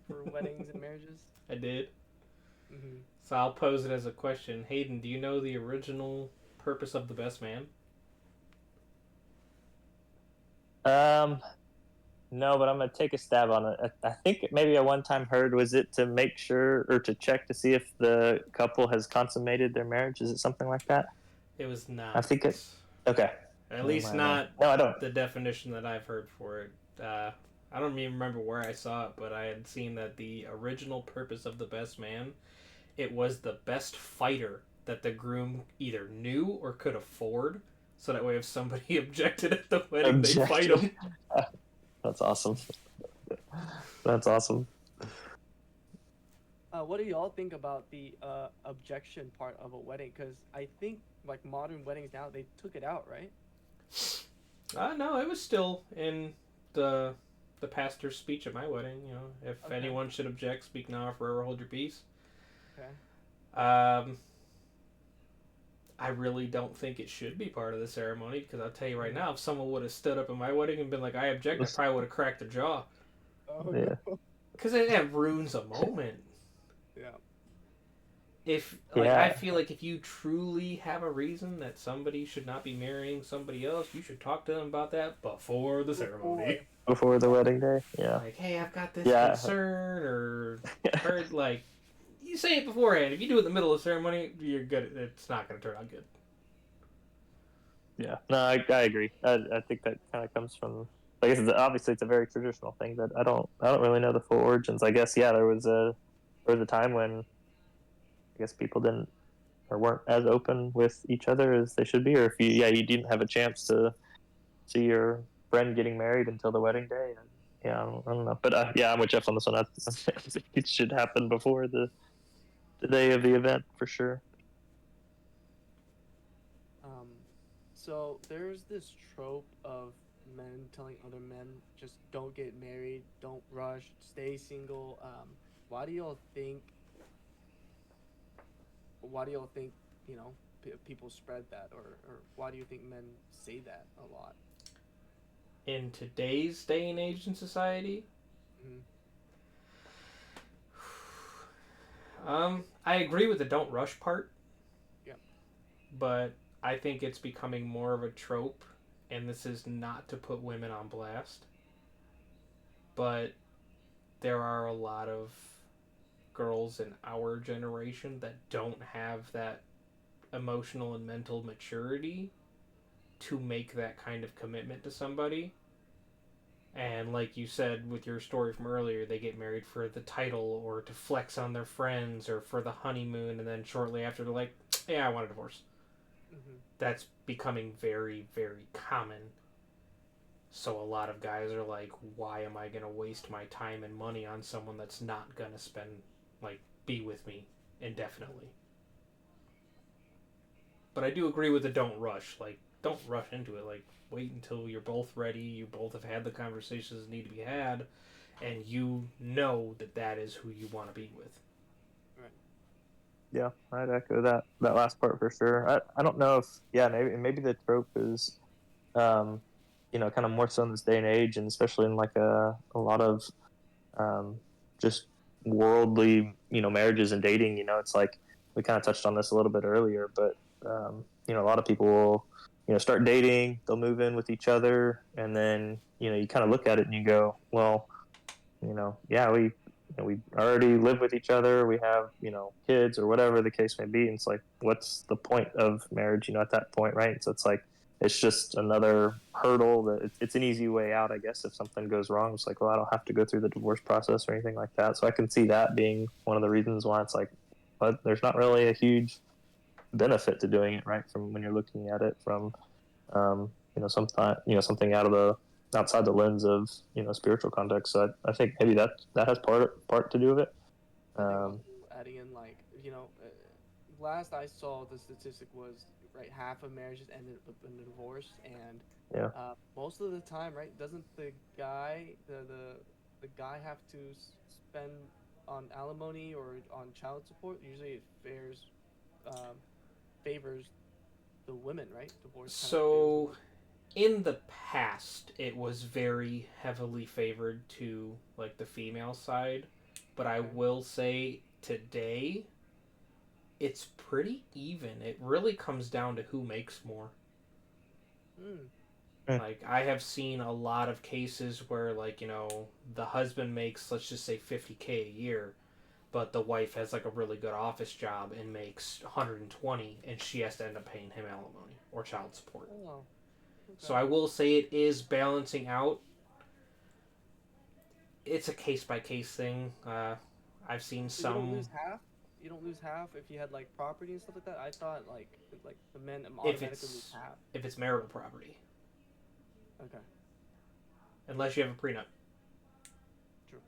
for weddings and marriages? I did. Mm-hmm. So I'll pose it as a question. Hayden, do you know the original purpose of the best man? Um, no, but I'm gonna take a stab on it. I think maybe I one time heard was it to make sure or to check to see if the couple has consummated their marriage. Is it something like that? It was I not. think it. Okay. At Never least mind then. not No, I don't. the definition that I've heard for it. I don't even remember where I saw it, but I had seen that the original purpose of the best man, it was the best fighter that the groom either knew or could afford. So that way, if somebody objected at the wedding, they'd fight Objective. him. That's awesome. That's awesome. What do y'all think about the objection part of a wedding? Because I think like modern weddings now they took it out, right? No, it was still in the the pastor's speech at my wedding. You know, if Okay. anyone should object, speak now or forever hold your peace. Okay. Um, I really don't think it should be part of the ceremony because I'll tell you right Mm. now, if someone would have stood up at my wedding and been like, "I object," I probably would have cracked their jaw Oh Yeah. no. because it ruins a moment. Yeah. If like I Yeah. feel like if you truly have a reason that somebody should not be marrying somebody else, you should talk to them about that before the ceremony. Before. Before the wedding day. Yeah. Like, hey, I've got this Yeah. concern, or heard like you say it beforehand. If you do it in the middle of the ceremony, you're good. It's not going to turn out good. Yeah. No, I agree. I think that kind of comes from. I guess obviously it's a very traditional thing, but I don't really know the full origins. I guess yeah, there was a time when I guess people didn't or weren't as open with each other as they should be, or if you didn't have a chance to see your friend getting married until the wedding day. And yeah, I don't know, but yeah, I'm with Jeff on this one. I think it should happen before the day of the event for sure. Um, so there's this trope of men telling other men just don't get married, don't rush, stay single. Why do y'all think? Why do y'all think people spread that, or why do you think men say that a lot? In today's day and age in society, Mm-hmm. I agree with the don't rush part, Yeah. but I think it's becoming more of a trope, and this is not to put women on blast, but there are a lot of girls in our generation that don't have that emotional and mental maturity to make that kind of commitment to somebody. And like you said with your story from earlier, they get married for the title or to flex on their friends or for the honeymoon, and then shortly after they're like, yeah, I want a divorce. Mm-hmm. That's becoming very, very common. So a lot of guys are like, why am I going to waste my time and money on someone that's not going to spend, like, be with me indefinitely? But I do agree with the don't rush. Like, don't rush into it. Like, wait until you're both ready, you both have had the conversations that need to be had, and you know that that is who you want to be with. Right. Yeah, I'd echo that last part for sure. I don't know if yeah maybe the trope is um, kind of more so in this day and age, and especially in like a lot of um, just worldly marriages and dating. It's like we kind of touched on this a little bit earlier, but a lot of people will start dating, they'll move in with each other, and then you kind of look at it and you go, well, yeah, we already live with each other, we have kids or whatever the case may be, and it's like, what's the point of marriage at that point, right? So it's like it's just another hurdle that it's an easy way out, I guess, if something goes wrong. It's like, well, I don't have to go through the divorce process or anything like that. So I can see that being one of the reasons why it's like, but there's not really a huge benefit to doing it, right? From when you're looking at it from something out of the outside the lens of spiritual context. So I think maybe that has part to do with it. I think also Um, adding in like last I saw the statistic was right half of marriages ended up in a divorce, and yeah, most of the time, right, doesn't the guy have to spend on alimony or on child support? Usually, it um, favors the women, right? Divorce kind of favors the So, women. in the past, it was very heavily favored to, like, the female side. But I Okay. will say today, it's pretty even. It really comes down to who makes more. Hmm. Mm. Like, I have seen a lot of cases where, like, the husband makes, let's just say, 50K a year, but the wife has, like, a really good office job and makes 120, and she has to end up paying him alimony or child support. Oh, So okay. I will say it is balancing out. It's a case by case thing. I've seen So you don't some. lose half. You don't lose half if you had like property and stuff like that. I thought like the men if automatically lose it's half. if it's marital property, Okay, unless you have a prenup. true.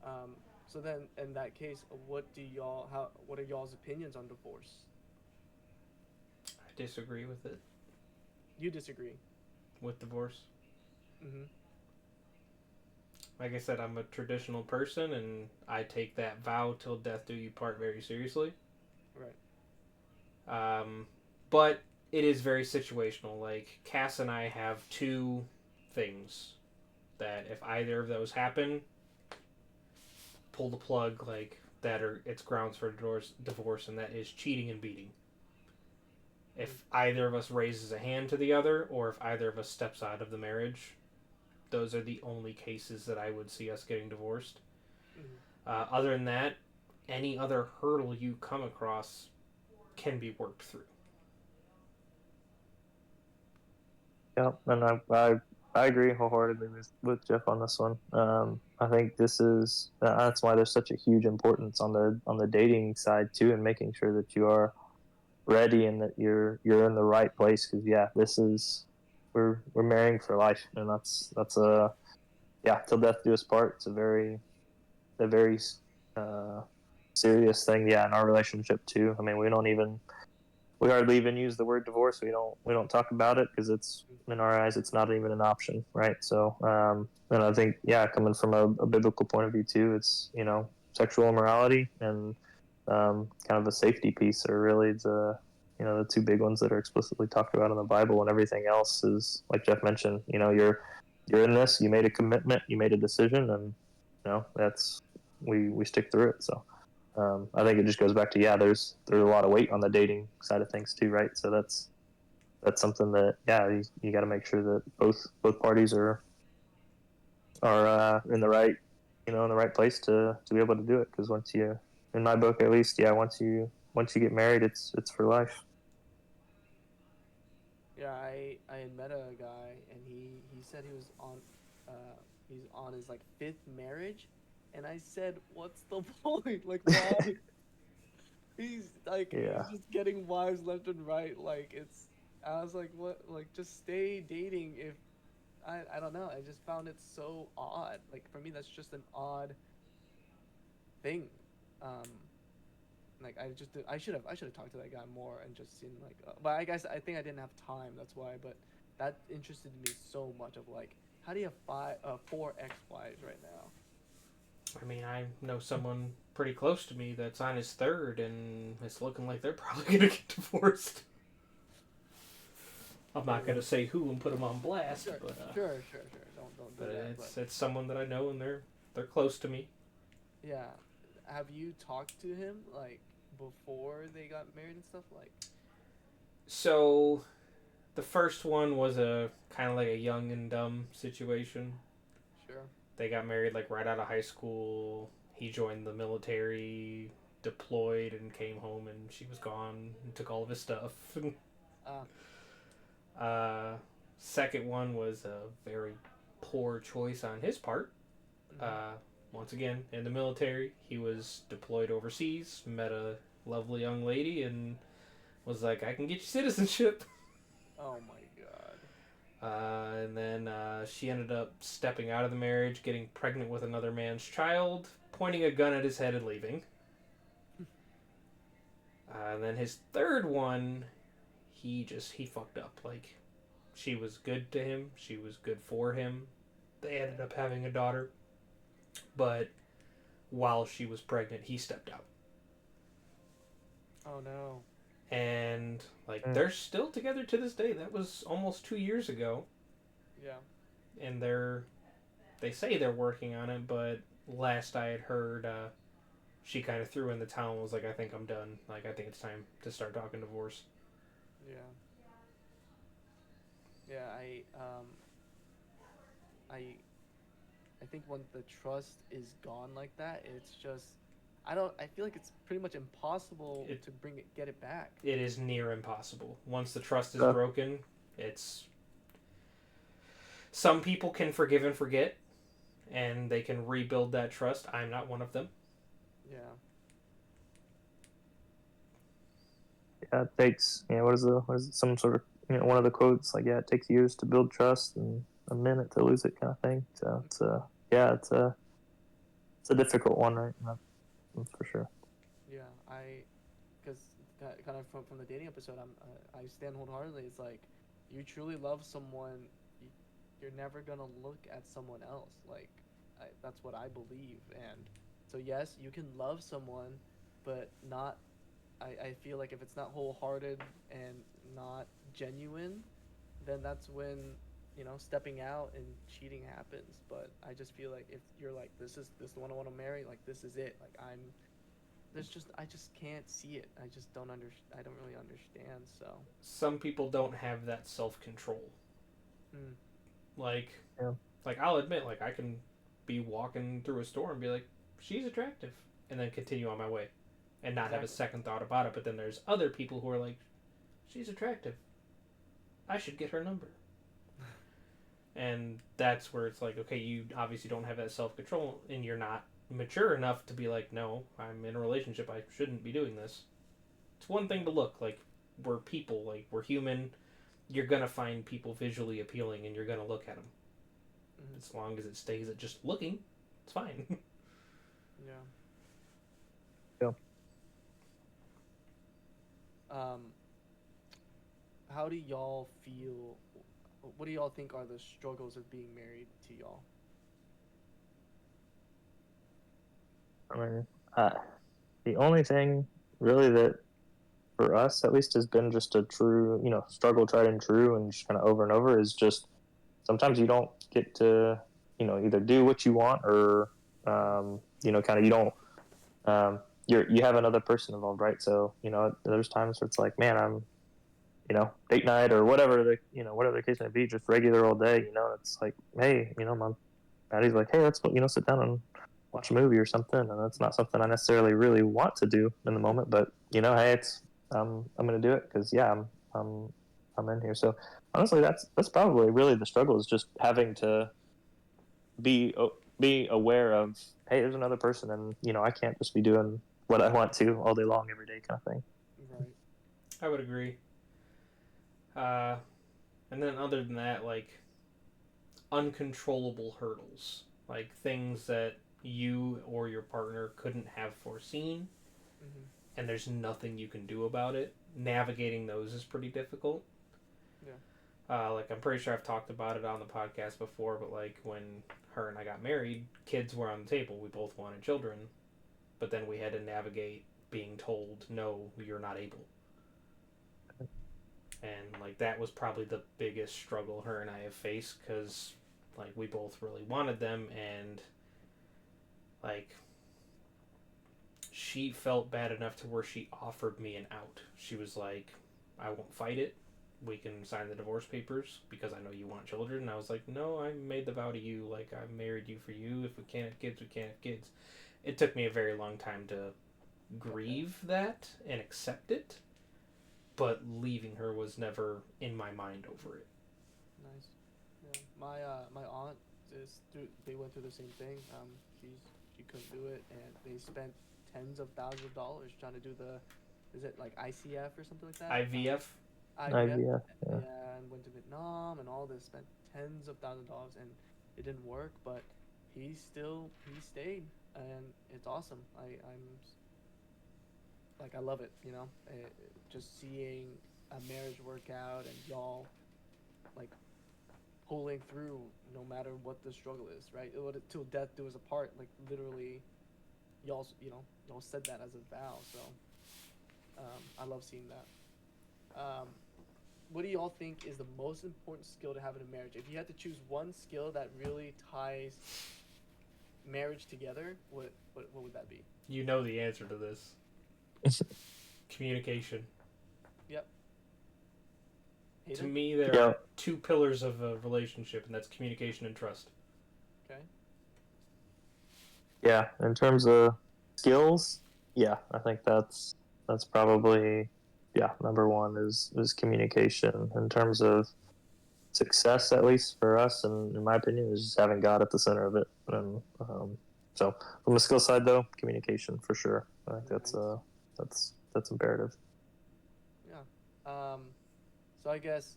Um, so then in that case, what are y'all's opinions on divorce? I disagree with it, You disagree. with divorce. Mm-hmm. Like I said, I'm a traditional person, and I take that vow till death do you part very seriously. Right. Um, but it is very situational. Like Cass and I have two things that if either of those happen, pull the plug. Like that, or it's grounds for divorce, and that is cheating and beating. If either of us raises a hand to the other, or if either of us steps out of the marriage, those are the only cases that I would see us getting divorced. Mm-hmm. Other than that, any other hurdle you come across can be worked through. Yeah, and I agree wholeheartedly with Jeff on this one. I think this is that's why there's such a huge importance on the dating side too, and making sure that you are ready and that you're in the right place. Because yeah, this is we're marrying for life, and that's a yeah till death do us part. It's a very uh, serious thing. Yeah, in our relationship too. I mean, we hardly even use the word divorce. We don't talk about it because it's in our eyes it's not even an option, right? So, and I think yeah, coming from a biblical point of view too, it's sexual immorality and kind of a safety piece are really the two big ones that are explicitly talked about in the Bible, and everything else is like Jeff mentioned. You're in this. You made a commitment. You made a decision, and that's we stick through it. So. I think it just goes back to yeah, there's a lot of weight on the dating side of things too, right? So that's something that yeah, you got to make sure that both parties are in the right in the right place to be able to do it. Because once you, in my book at least, yeah, once you get married, it's for life. Yeah, I had met a guy and he said he's on his like fifth marriage, and I said, "What's the point? Like, why?" He's Yeah, just getting wives left and right. Like it's I was like, "What? Like just stay dating if I don't know. I just found it so odd. Like for me, that's just an odd thing. Um, like I should have talked to that guy more and just seen like. But I guess I think I didn't have time. That's why. But that interested me so much. Of like, how do you have four ex-wives right now? I mean, I know someone pretty close to me that's on his third, and it's looking like they're probably gonna get divorced. I'm not And gonna say who and put them on blast, sure, but sure. Don't do that. But it's someone that I know, and they're close to me. yeah, have you talked to him like before they got married and stuff? Like, So the first one was a kind of like a young and dumb situation. sure. They got married like right out of high school. He joined the military, deployed, and came home, and she was gone and took all of his stuff. Ah, uh, Second one was a very poor choice on his part. mm-hmm. Uh, Once again, in the military, he was deployed overseas, met a lovely young lady, and was like, "I can get you citizenship." Oh my god. And then she ended up stepping out of the marriage, getting pregnant with another man's child, pointing a gun at his head and leaving. And then his third one, he fucked up. Like, she was good to him, she was good for him. They ended up having a daughter, but while she was pregnant, he stepped out. Oh no. And like Mm. they're still together to this day. That was almost 2 years ago, Yeah. and they say they're working on it. But last I had heard, she kind of threw in the towel and was like, "I think I'm done. Like I think it's time to start talking divorce." Yeah. Yeah, I I think when the trust is gone like that, it's just I don't I feel like it's pretty much impossible It to get it back. it is near impossible. Once the trust is Uh, broken, it's some people can forgive and forget, and they can rebuild that trust. I'm not one of them. Yeah. yeah, it takes, what is it, some sort of, one of the quotes, like, yeah, it takes years to build trust and a minute to lose it kind of thing. So yeah, it's a difficult one, right? That's for sure. Yeah, because kind of from the dating episode, I stand wholeheartedly. It's like you truly love someone, you, you're never gonna look at someone else. Like that's what I believe. And so yes, you can love someone, but not. I feel like if it's not wholehearted and not genuine, then that's when stepping out and cheating happens. But I just feel like if you're like this is the one I want to marry, like this is it. Like I just can't see it. I don't really understand. So, Some people don't have that self control. mm, Like, Yeah. I'll admit, like I can be walking through a store and be like, she's attractive, and then continue on my way, and not have a exactly. second thought about it. But then there's other people who are like, she's attractive. I should get her number. And that's where it's like, okay, you obviously don't have that self control, and you're not mature enough to be like, no, I'm in a relationship. I shouldn't be doing this. It's one thing Yeah. to look like we're people, like we're human. You're gonna find people visually appealing, and you're gonna look at them. Mm, As long as it stays at just looking, it's fine. yeah. Yeah. Um, how do y'all feel? What do y'all think are the struggles of being married to y'all? I mean, uh, the only thing really that for us at least has been just a true, struggle tried and true and just kind of over and over is just sometimes you don't get to, either do what you want or, kind of you don't, you have another person involved, right? So, there's times where it's like, man, I'm, date night or whatever the case may be, just regular all day, it's like, hey, my Maddie's like, hey, let's, sit down and watch a movie or something. And that's not something I necessarily really want to do in the moment, but hey, it's, I'm going to do it because yeah, I'm, I'm in here. So honestly, that's probably really the struggle is just having to be, be aware of, hey, there's another person and, I can't just be doing what I want to all day long every day kind of thing. Right. I would agree. Uh, and then other than that, like uncontrollable hurdles, like things that you or your partner couldn't have foreseen, Mm-hmm. and there's nothing you can do about it. Navigating those is pretty difficult. Yeah. Like I'm pretty sure I've talked about it on the podcast before, but like when her and I got married, kids were on the table. We both wanted children, but then we had to navigate being told no, you're not able. And like that was probably the biggest struggle her and I have faced because like we both really wanted them, and like she felt bad enough to where she offered me an out. She was like, I won't fight it. We can sign the divorce papers because I know you want children. And I was like, no, I made the vow to you. Like, I married you for you. If we can't have kids, we can't have kids. It took me a very long time to Okay. grieve that and accept it, but leaving her was never in my mind over it. Nice. Yeah. My aunt they went through the same thing. She couldn't do it, and they spent tens of thousands of dollars trying to do the, is it like ICF or something like that? IVF, IVF. IVF, yeah. Yeah, and went to Vietnam and all this. Spent tens of thousands of dollars, and it didn't work. But he stayed, and it's awesome. I love it. Just seeing a marriage work out and y'all like pulling through no matter what the struggle is, right? Till death do us apart. Like literally, y'all said that as a vow. So I love seeing that. What do y'all think is the most important skill to have in a marriage? If you had to choose one skill that really ties marriage together, what would that be? you know the answer to this. Communication. Yep. To Hayden? me, there Yeah, are two pillars of a relationship, and that's communication and trust. Okay. yeah. In terms of skills, yeah, I think that's probably yeah number one is communication. In terms of success, at least for us, and in my opinion, is just having God at the center of it. And so, from the skill side, though, communication for sure. I think Nice. that's imperative. Yeah. So I guess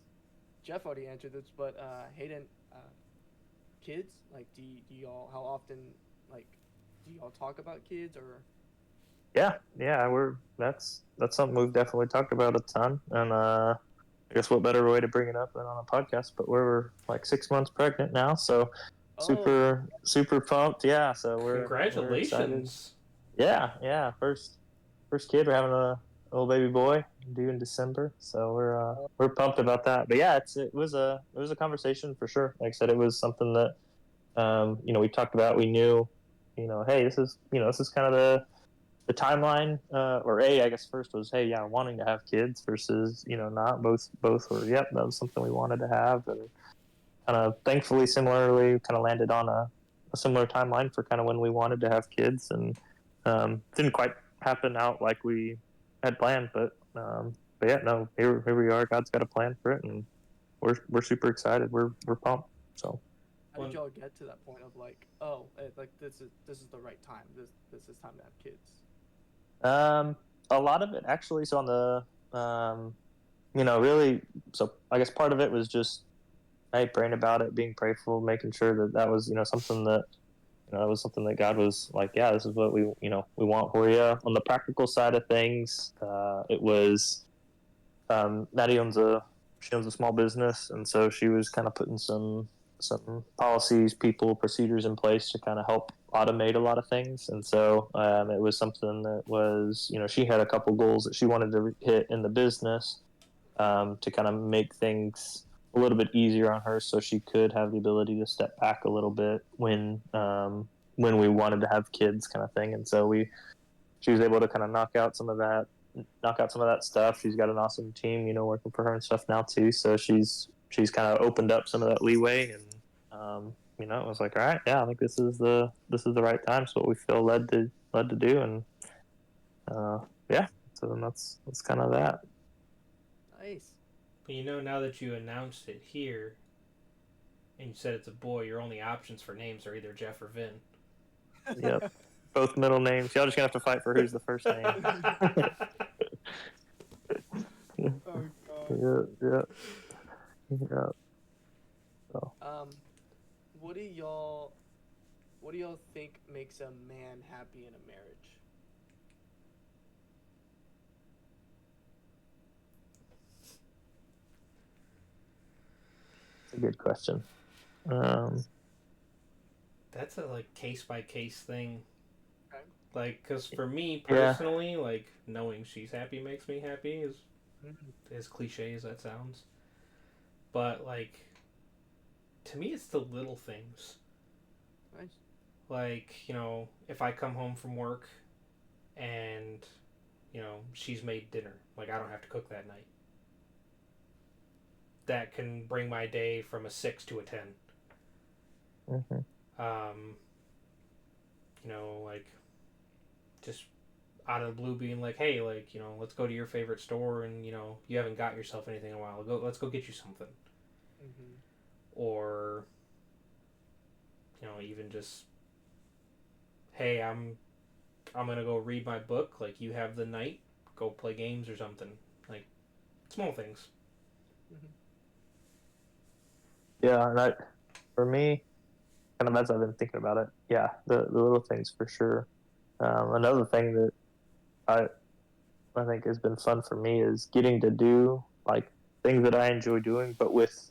Jeff already answered this, but Hayden, kids, like, do y'all, how often, like, do y'all talk about kids or? Yeah, we're that's something we've definitely talked about a ton, and I guess what better way to bring it up than on a podcast? But we're like 6 months pregnant now, so Oh, super pumped. Yeah, so we're excited. Congratulations. Yeah, first kid. We're having a little baby boy due in December, so we're pumped about that. But yeah, it was a conversation for sure. Like I said, it was something that we talked about. We knew, hey, this is kind of the timeline. Or I guess first was, hey, yeah, wanting to have kids versus not. Both were, yep, that was something we wanted to have, and kind of thankfully similarly kind of landed on a similar timeline for kind of when we wanted to have kids, and didn't quite happen out like we had planned, but yeah, no, here we are. God's got a plan for it, and we're super excited. We're pumped. So how did One, y'all get to that point of like, oh, like this is the right time. This is time to have kids. um, a lot of it actually. So on the really, so I guess part of it was just hey, praying about it, being prayerful, making sure that that was something that that was something that God was like, yeah, this is what we want for you. On the practical side of things, it was Maddie she owns a small business, and so she was kind of putting some policies, people, procedures in place to kind of help automate a lot of things. And so it was something that was she had a couple goals that she wanted to hit in the business, to kind of make things a little bit easier on her, so she could have the ability to step back a little bit when we wanted to have kids, kind of thing. And so she was able to kind of knock out some of that stuff. She's got an awesome team, working for her and stuff now too. So she's kind of opened up some of that leeway, and it was like, all right, yeah, I think this is the right time. So what we feel led to do, and yeah, so then that's kind of that. Nice. but now that you announced it here, and you said it's a boy, your only options for names are either Jeff or Vin. Yep, both middle names. Y'all just gonna have to fight for who's the first name. Oh God. Yeah. Yeah. So Um, what do y'all what do y'all think makes a man happy in a marriage? it's a good question. Um, That's a case by case thing. Okay. Because for me yeah, personally, knowing she's happy makes me happy. Mhm. As cliche as that sounds, but to me, it's the little things. Nice. If I come home from work and she's made dinner, I don't have to cook that night. That can bring my day from a 6 to a 10. hmm Um, just out of the blue being like, hey, let's go to your favorite store, and you haven't got yourself anything in a while. Let's go get you something. Mhm. Or even just, hey, I'm gonna go read my book. You have the night, go play games or something. Like small things. Mhm. yeah, and for me, kind of as I've been thinking about it, yeah, the little things for sure. Another thing that I I think has been fun for me is getting to do things that I enjoy doing, but with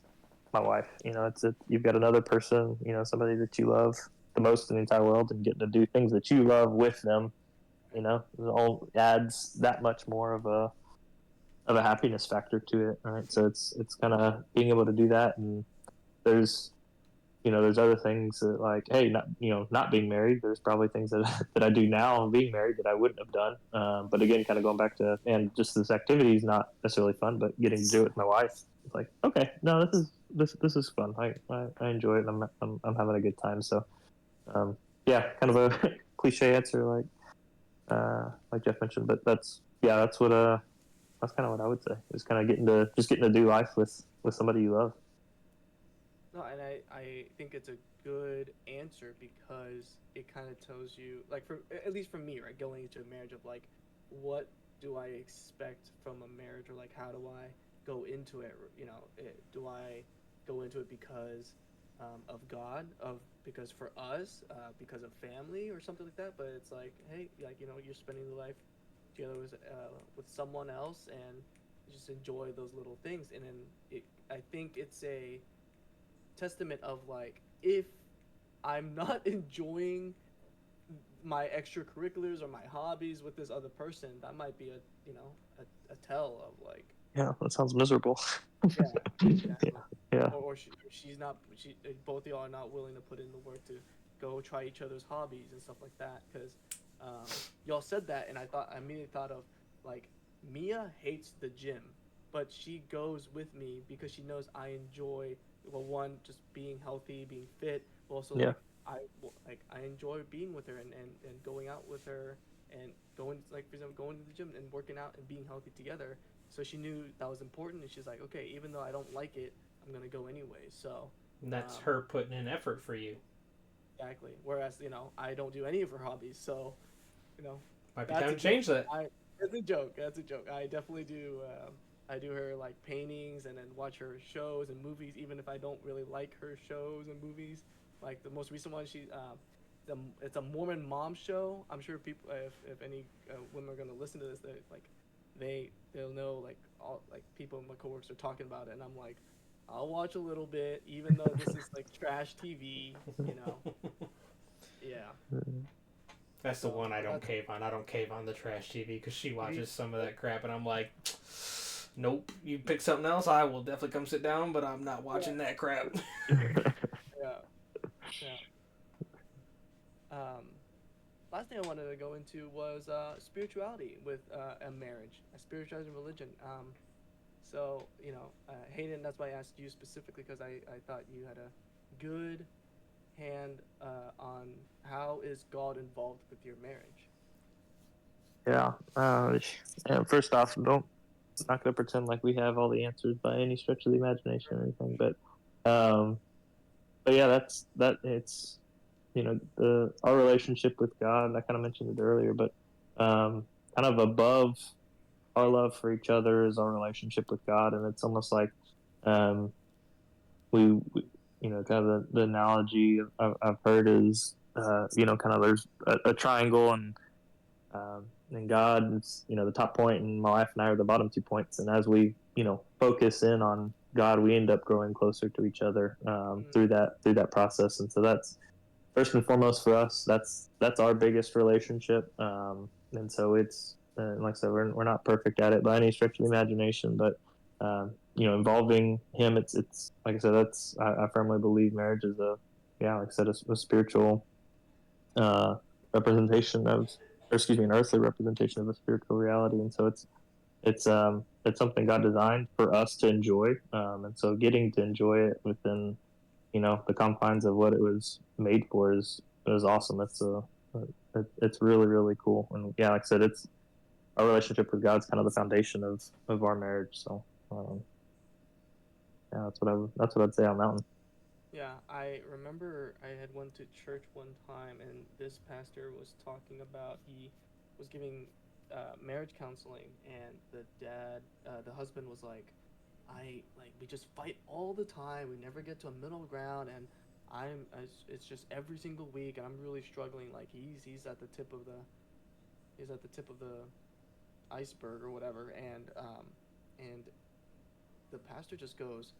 my wife. You've got another person, somebody that you love the most in the entire world, and getting to do things that you love with them. It all adds that much more of a happiness factor to it. Right, so it's kind of being able to do that, and there's there's other things that hey, not being married, there's probably things that that I do now being married that I wouldn't have done. But again, kind of going back to, and just this activity is not necessarily fun, but getting to do it with my wife, it's like, okay, no, this is fun. I enjoy it. I'm having a good time. So yeah, kind of a cliche answer like Jeff mentioned, but that's kind of what I would say. Is kind of getting to do life with somebody you love. No, and I think it's a good answer because it kind of tells you, like, for at least for me, right, going into a marriage of like, what do I expect from a marriage, or like, how do I go into it? Do I go into it because of God, because for us, because of family or something like that? But it's like, hey, like, you're spending the life together with someone else, and just enjoy those little things, and then I think it's a testament of like, if I'm not enjoying my extracurriculars or my hobbies with this other person, that might be a tell of like, Yeah, that sounds miserable. yeah, Yeah, exactly. yeah, She's not, both of y'all are not willing to put in the work to go try each other's hobbies and stuff like that. Because y'all said that, and I immediately thought of like, Mia hates the gym, but she goes with me because she knows I enjoy, well, one, just being healthy, being fit, but also yeah, like, I enjoy being with her, and going out with her, and going, like, for example, going to the gym and working out and being healthy together. So she knew that was important, and she's like, okay, even though I don't like it, I'm gonna go anyway. So, And that's um, her putting in effort for you. exactly. Whereas, I don't do any of her hobbies. So, you know, Might be that's time a to joke. change that. It's a joke. That's a joke. I definitely do. I do her like paintings, and then watch her shows and movies, even if I don't really like her shows and movies. Like the most recent one, it's a Mormon mom show. I'm sure people, if any women are gonna listen to this, they like, they'll know, like, all, like, people, my coworkers are talking about it, and I'm like, I'll watch a little bit, even though this is like trash TV. Yeah. That's the So, one I but don't that's cave on. I don't cave on the trash TV because she TV. watches some of that crap, and I'm like, nope. You pick something else, I will definitely come sit down, but I'm not Yeah. watching that crap. Yeah. Yeah. Um, Last thing I wanted to go into was spirituality with a marriage, a spirituality and religion. So, Hayden, that's why I asked you specifically, because I thought you had a good hand on how is God involved with your marriage. yeah. And first off, don't not gonna pretend like we have all the answers by any stretch of the imagination or anything, um, but yeah, it's the our relationship with God. I kind of mentioned it earlier, but kind of above our love for each other is our relationship with God, and it's almost like um, we kind of the analogy I've heard is kind of there's a triangle, and God is the top point, and my wife and I are the bottom 2 points, and as we focus in on God, we end up growing closer to each other Mm, through that process, and so that's first and foremost for us. That's our biggest relationship, and so it's like I said, we're not perfect at it by any stretch of the imagination, but involving him, it's like I said, I firmly believe marriage is like I said, a spiritual uh, representation of, or excuse me, an earthly representation of a spiritual reality, and so it's something God designed for us to enjoy, and so getting to enjoy it within the confines of what it was made for is awesome. It's really really cool, and yeah, like I said, it's our relationship with God's kind of the foundation of our marriage. So yeah, that's what I'd say on that one. yeah, I remember I had went to church one time, and this pastor was talking about, he was giving marriage counseling, and the husband was like, we just fight all the time. We never get to a middle ground, and it's just every single week, and I'm really struggling. Like, he's at the tip of the iceberg or whatever, and the pastor just goes,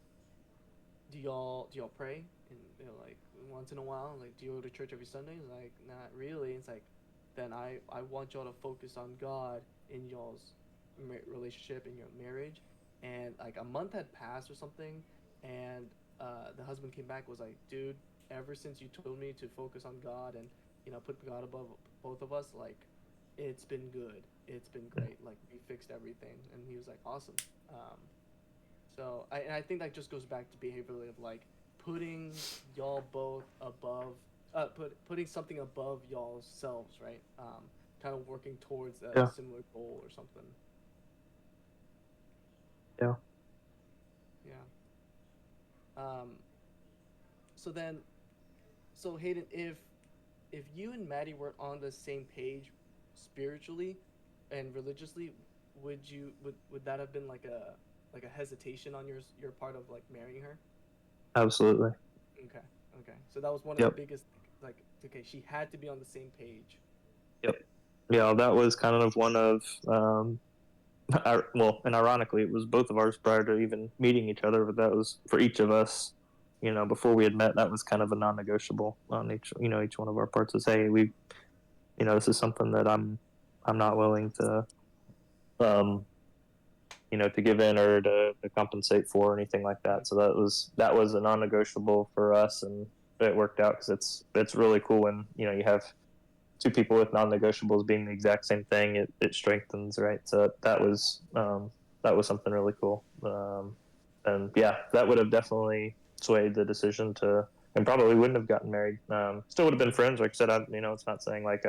do y'all pray? And like, once in a while, like, do you go to church every Sunday? It's like, not really. It's like, then I want y'all to focus on God in y'all's relationship, in your marriage. And like, a month had passed or something, and the husband came back, was like, dude, ever since you told me to focus on God, and put God above both of us, like, it's been good. It's been great. Like, we fixed everything. And he was like, awesome. Um, So and I think that just goes back to behaviorally of like putting y'all both above, putting something above y'all's selves, right? Kind of working towards a Yeah. similar goal or something. Yeah. Yeah. Um. So then, so Hayden, if you and Maddie were on the same page spiritually and religiously, would that have been like a hesitation on your part of like marrying her? Absolutely. Okay. Okay. So that was one of the Yep. biggest, like, okay, she had to be on the same page. Yep. Yeah, that was kind of one of well, and ironically, it was both of ours prior to even meeting each other. But that was for each of us. Before we had met, that was kind of a non-negotiable on each one of our parts. Is, hey, this is something that I'm not willing um, to give in or to compensate for or anything like Mhm. that. So that was a non-negotiable for us, and it worked out because it's really cool when you have two people with non-negotiables being the exact same thing. It strengthens, right? So that was something really cool. And yeah, that would have definitely swayed the decision to, and probably wouldn't have gotten married. Still would have been Mhm. friends. Like I said, it's not saying like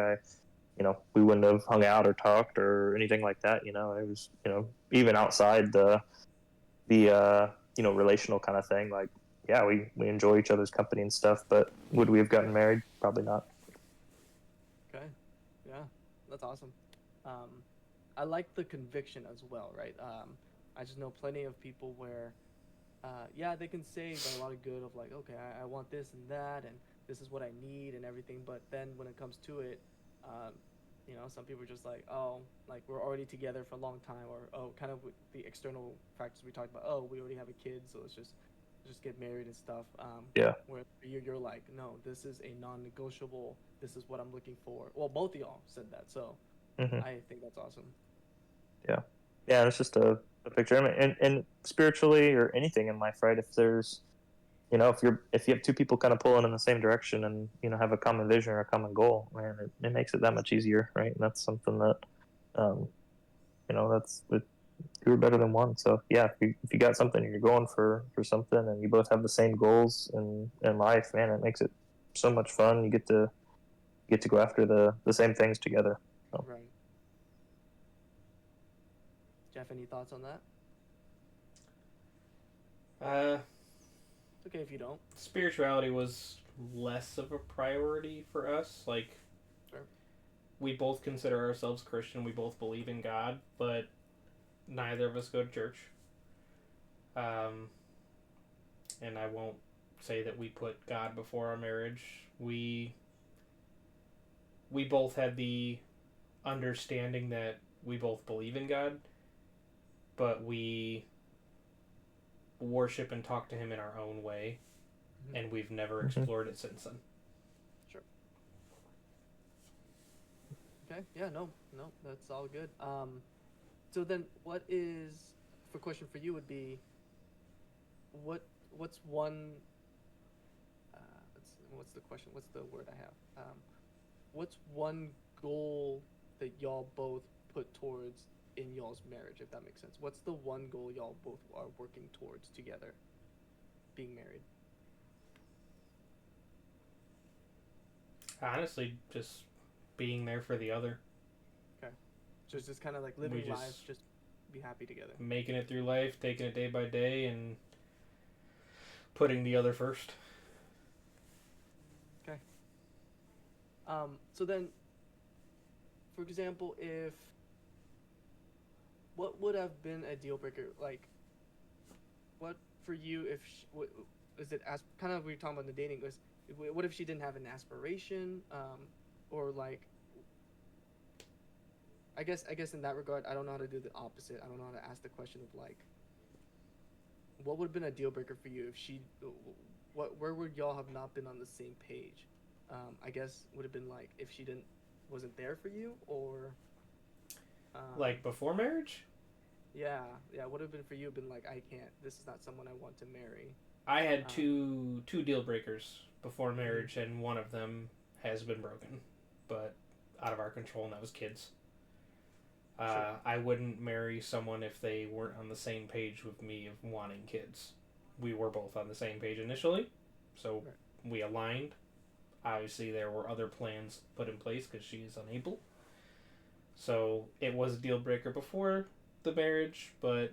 we wouldn't have hung out or talked or anything like that. It was, even outside the relational kind of thing. Like, yeah, we enjoy each other's company and stuff, but would we have gotten married? Probably not. Okay. Yeah. That's awesome. Um, I like the conviction as well, right? I just know plenty of people where, yeah, they can say a lot of good of like, okay, I want this and that, and this is what I need and everything. But then when it comes to it, um, some people are just like, oh, like we're already together for a long time, or oh, kind of with the external factors we talked about. Oh, we already have a kid, so let's just get married and stuff. Yeah. Where you're like, no, this is a non-negotiable. This is what I'm looking for. Well, both of y'all said that, so Hmm. I think that's awesome. Yeah. Yeah. It's just a picture. I mean, and spiritually or anything in life, right? If you have two people kind of pulling in the same direction and have a common vision or a common goal, man, it makes it that much easier, right? And that's something that, um, that's it. Two are better than one. So yeah, if you got something and you're going for something and you both have the same goals in life, man, it makes it so much fun. You get to go after the same things together. So. Right. Jeff, any thoughts on that? Uh, It's okay if you don't. Spirituality was less of a priority for us. Like, Sure. we both consider ourselves Christian. We both believe in God, but neither of us go to church. Um, and I won't say that we put God before our marriage. We both had the understanding that we both believe in God, but we worship and talk to Him in our own way, Hmm. and we've never Mm-hmm. explored it since then. Sure. Okay. Yeah. No. No. That's all good. So then, what is for question for you would be what's one what's the question? What's the word I have? What's one goal that y'all both put towards in y'all's marriage, if that makes sense? What's the one goal y'all both are working towards together, being married? Honestly, just being there for the other. Okay. So it's just kind of like We living life, just just be happy together. making it through life, taking it day by day, and putting the other first. Okay. So then, for example, if what would have been a deal breaker? Like, what for you if is it as kind of we were talking about the dating was what if she didn't have an aspiration or like I guess in that regard I don't know how to do the opposite. I don't know how to ask the question of like what would have been a deal breaker for you if she what where would y'all have not been on the same page? I guess would have been like if she didn't wasn't there for you or um Like before marriage, yeah, yeah, would have been for you been like I can't, this is not someone I want to marry. I had um two deal breakers before mhm. marriage, and one of them has been broken, but out of our control, and that was kids. Sure. I wouldn't marry someone if they weren't on the same page with me of wanting kids. We were both on the same page initially, so Right. we aligned. Obviously, there were other plans put in place because she is unable. So it was a deal breaker before the marriage, but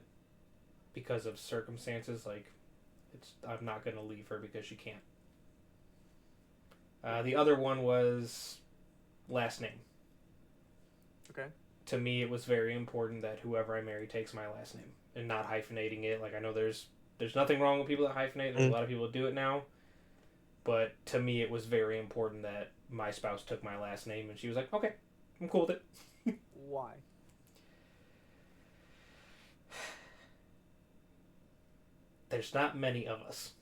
because of circumstances, like I'm not gonna leave her because she can't. Yeah. The other one was last name. Okay. To me, it was very important that whoever I marry takes my last name and not hyphenating it. Like I know there's nothing wrong with people that hyphenate. There's a lot of people that do it now, but to me, it was very important that my spouse took my last name, and she was like, "Okay, I'm cool with it." Why? There's not many of us.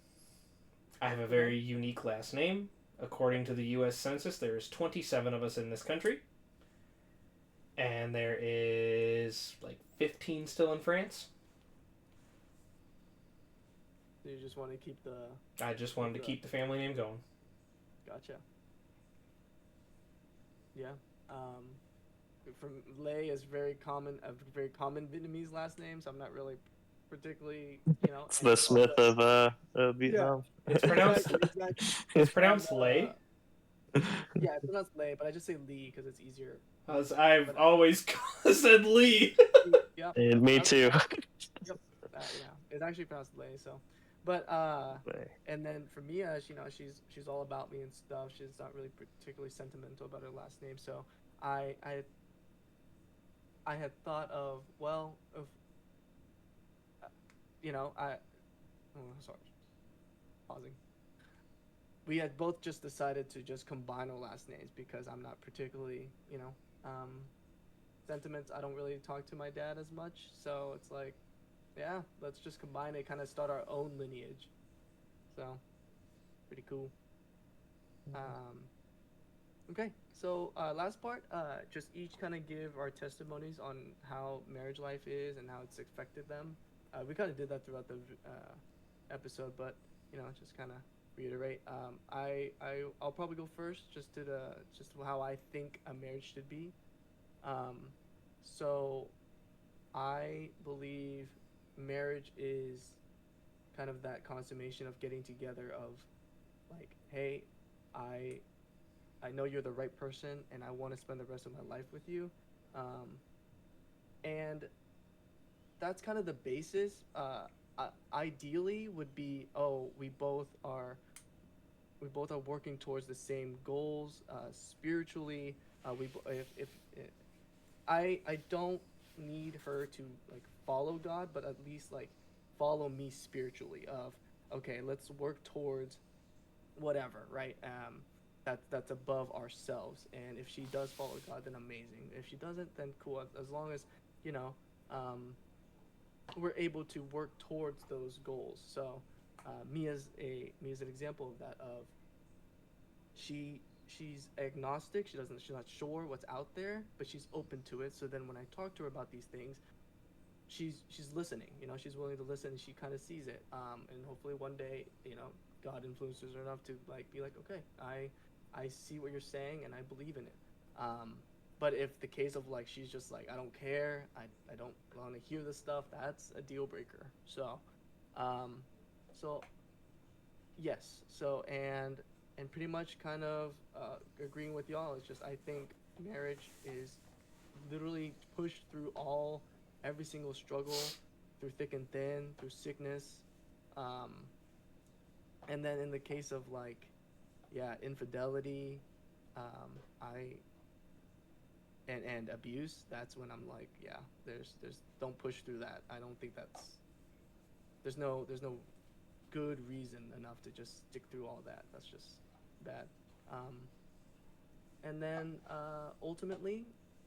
I have a Okay. very unique last name. According to the U.S. Census, there's 27 of us in this country, and there is like 15 still in France. So you just want to keep I just wanted to the keep the family name going. gotcha. Yeah. Um, from Lei is very common Vietnamese last name, so I'm not really particularly, It's the anti Smith but of yeah, Vietnam. It's pronounced exactly. it's And pronounced Lay. yeah, it's pronounced Lei, but I just say Lee because it's easier. I've But always said Lee. yeah, And me too. yep, yeah, it's actually pronounced Lei. So, but and then for Mia, she's all about me and stuff. She's not really particularly sentimental about her last name. So I I I had thought of, well, if I sorry, pausing. We had both just decided to just combine our last names because I'm not particularly, um, sentiments. I don't really talk to my dad as much, so it's like, yeah, let's just combine it, kind of start our own lineage. So pretty cool. Um, okay, so last part, just each kind of give our testimonies on how marriage life is and how it's affected them. We kind of did that throughout the episode, but just kind of reiterate. I'll probably go first, just how I think a marriage should be. Um, so I believe marriage is kind of that consummation of getting together of like, hey, I I know you're the right person, and I want to spend the rest of my life with you. Um, and that's kind of the basis. Ideally, would be, oh, we both are working towards the same goals spiritually. If I don't need her to like follow God, but at least like follow me spiritually. Of okay, let's work towards whatever, right? That's above ourselves. And if she does follow God, then amazing. If she doesn't, then cool. As long as you know, um, we're able to work towards those goals. So, me as an example of that. Of she's agnostic. She's not sure what's out there, but she's open to it. So then when I talk to her about these things, she's listening. She's willing to listen, and she kind of sees it. And hopefully one day, God influences her enough to like be like, okay, I see what you're saying, and I believe in it. Um, but if the case of like she's just like, I don't care, I don't want to hear this stuff, that's a deal breaker. Um, so yes. So and pretty much kind of agreeing with y'all. It's just I think marriage is literally pushed through every single struggle, through thick and thin, through sickness, um, and then in the case of like, yeah, infidelity, I and abuse. That's when I'm like, yeah, there's don't push through that. I don't think there's no good reason enough to just stick through all that. That's just bad. Um, and then ultimately,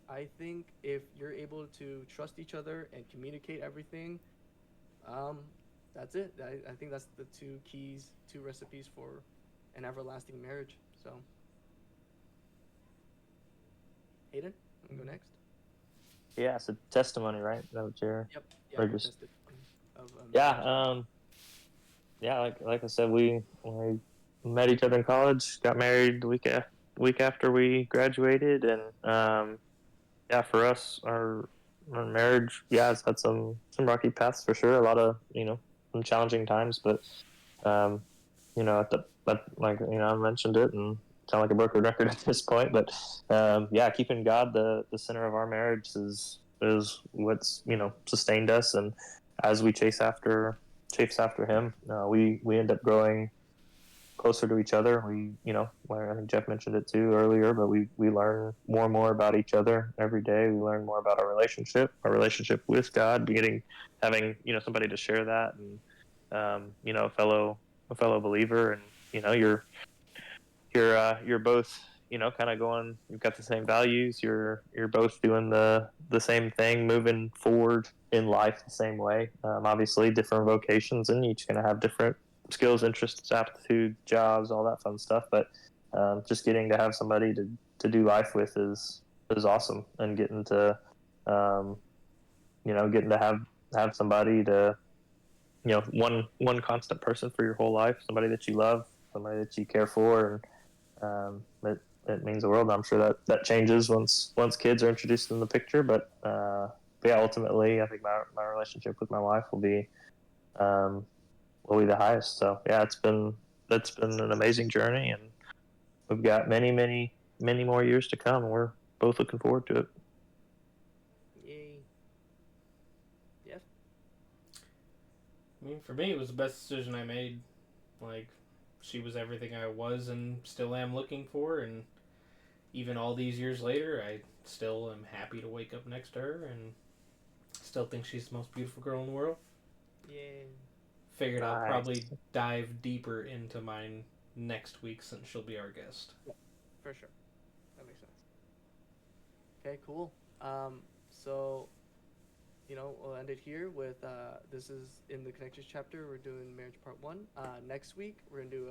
I think if you're able to trust each other and communicate everything, um, that's it. I think that's the two recipes for an everlasting marriage. So, Hayden, I'm gonna go next. Yeah, it's a testimony, right? Is that what you're, Yep. Yeah, or our just testimony of yeah, marriage. yeah. Like I said, we met each other in college, got married the week after we graduated, and yeah, for us, our our marriage, yeah, it's had some rocky paths for sure. A lot of some challenging times, but like I mentioned it and sound like a broken record at this point, but yeah, keeping God the center of our marriage is what's sustained us, and as we chase after Him, we end up growing closer to each other. I think Jeff mentioned it too earlier, but we learn more and more about each other every day. We learn more about our relationship with God, having somebody to share that, and a fellow believer, and you're both kind of going. You've got the same values. You're both doing the same thing, moving forward in life the same way. Obviously, different vocations, and each going to have different skills, interests, aptitude, jobs, all that fun stuff. But just getting to have somebody to do life with is awesome, and um, getting to have somebody to one constant person for your whole life, somebody that you love, somebody that you care for, and it means the world. I'm sure that changes once kids are introduced in the picture, but yeah, ultimately, I think my relationship with my wife um, will be the highest. So yeah, it's been an amazing journey, and we've got many more years to come. We're both looking forward to it. Yay. Yes. I mean, for me, it was the best decision I made. Like, she was everything I was and still am looking for, and even all these years later, I still am happy to wake up next to her and still think she's the most beautiful girl in the world. Yay. Figured I'll Nice. probably dive deeper into mine next week since she'll be our guest. For sure. That makes sense. Okay, cool. So we'll end it here with this is in the connections chapter. We're doing marriage part one. Next week we're gonna do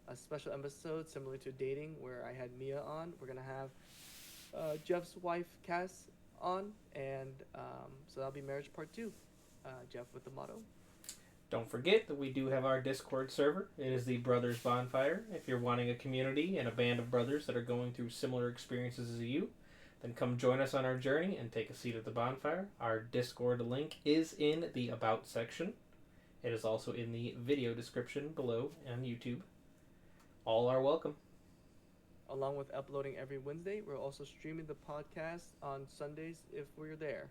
a special episode similar to dating where I had Mia on. We're gonna have Jeff's wife Cass on, and so that'll be marriage part two. Jeff with the motto. Don't forget that we do have our Discord server. It is the Brothers Bonfire. If you're wanting a community and a band of brothers that are going through similar experiences as you, then come join us on our journey and take a seat at the bonfire. Our Discord link is in the About section. It is also in the video description below on YouTube. All are welcome. Along with uploading every Wednesday, we're also streaming the podcast on Sundays if we're there.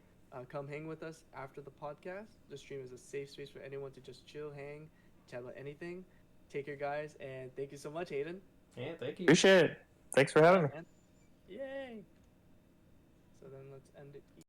Come hang with us after the podcast. The stream is a safe space for anyone to just chill, hang, chat about anything. Take care, guys, and thank you so much, Hayden. Yeah, thank you. Appreciate it. Thanks for having me. And yay! So then let's end it.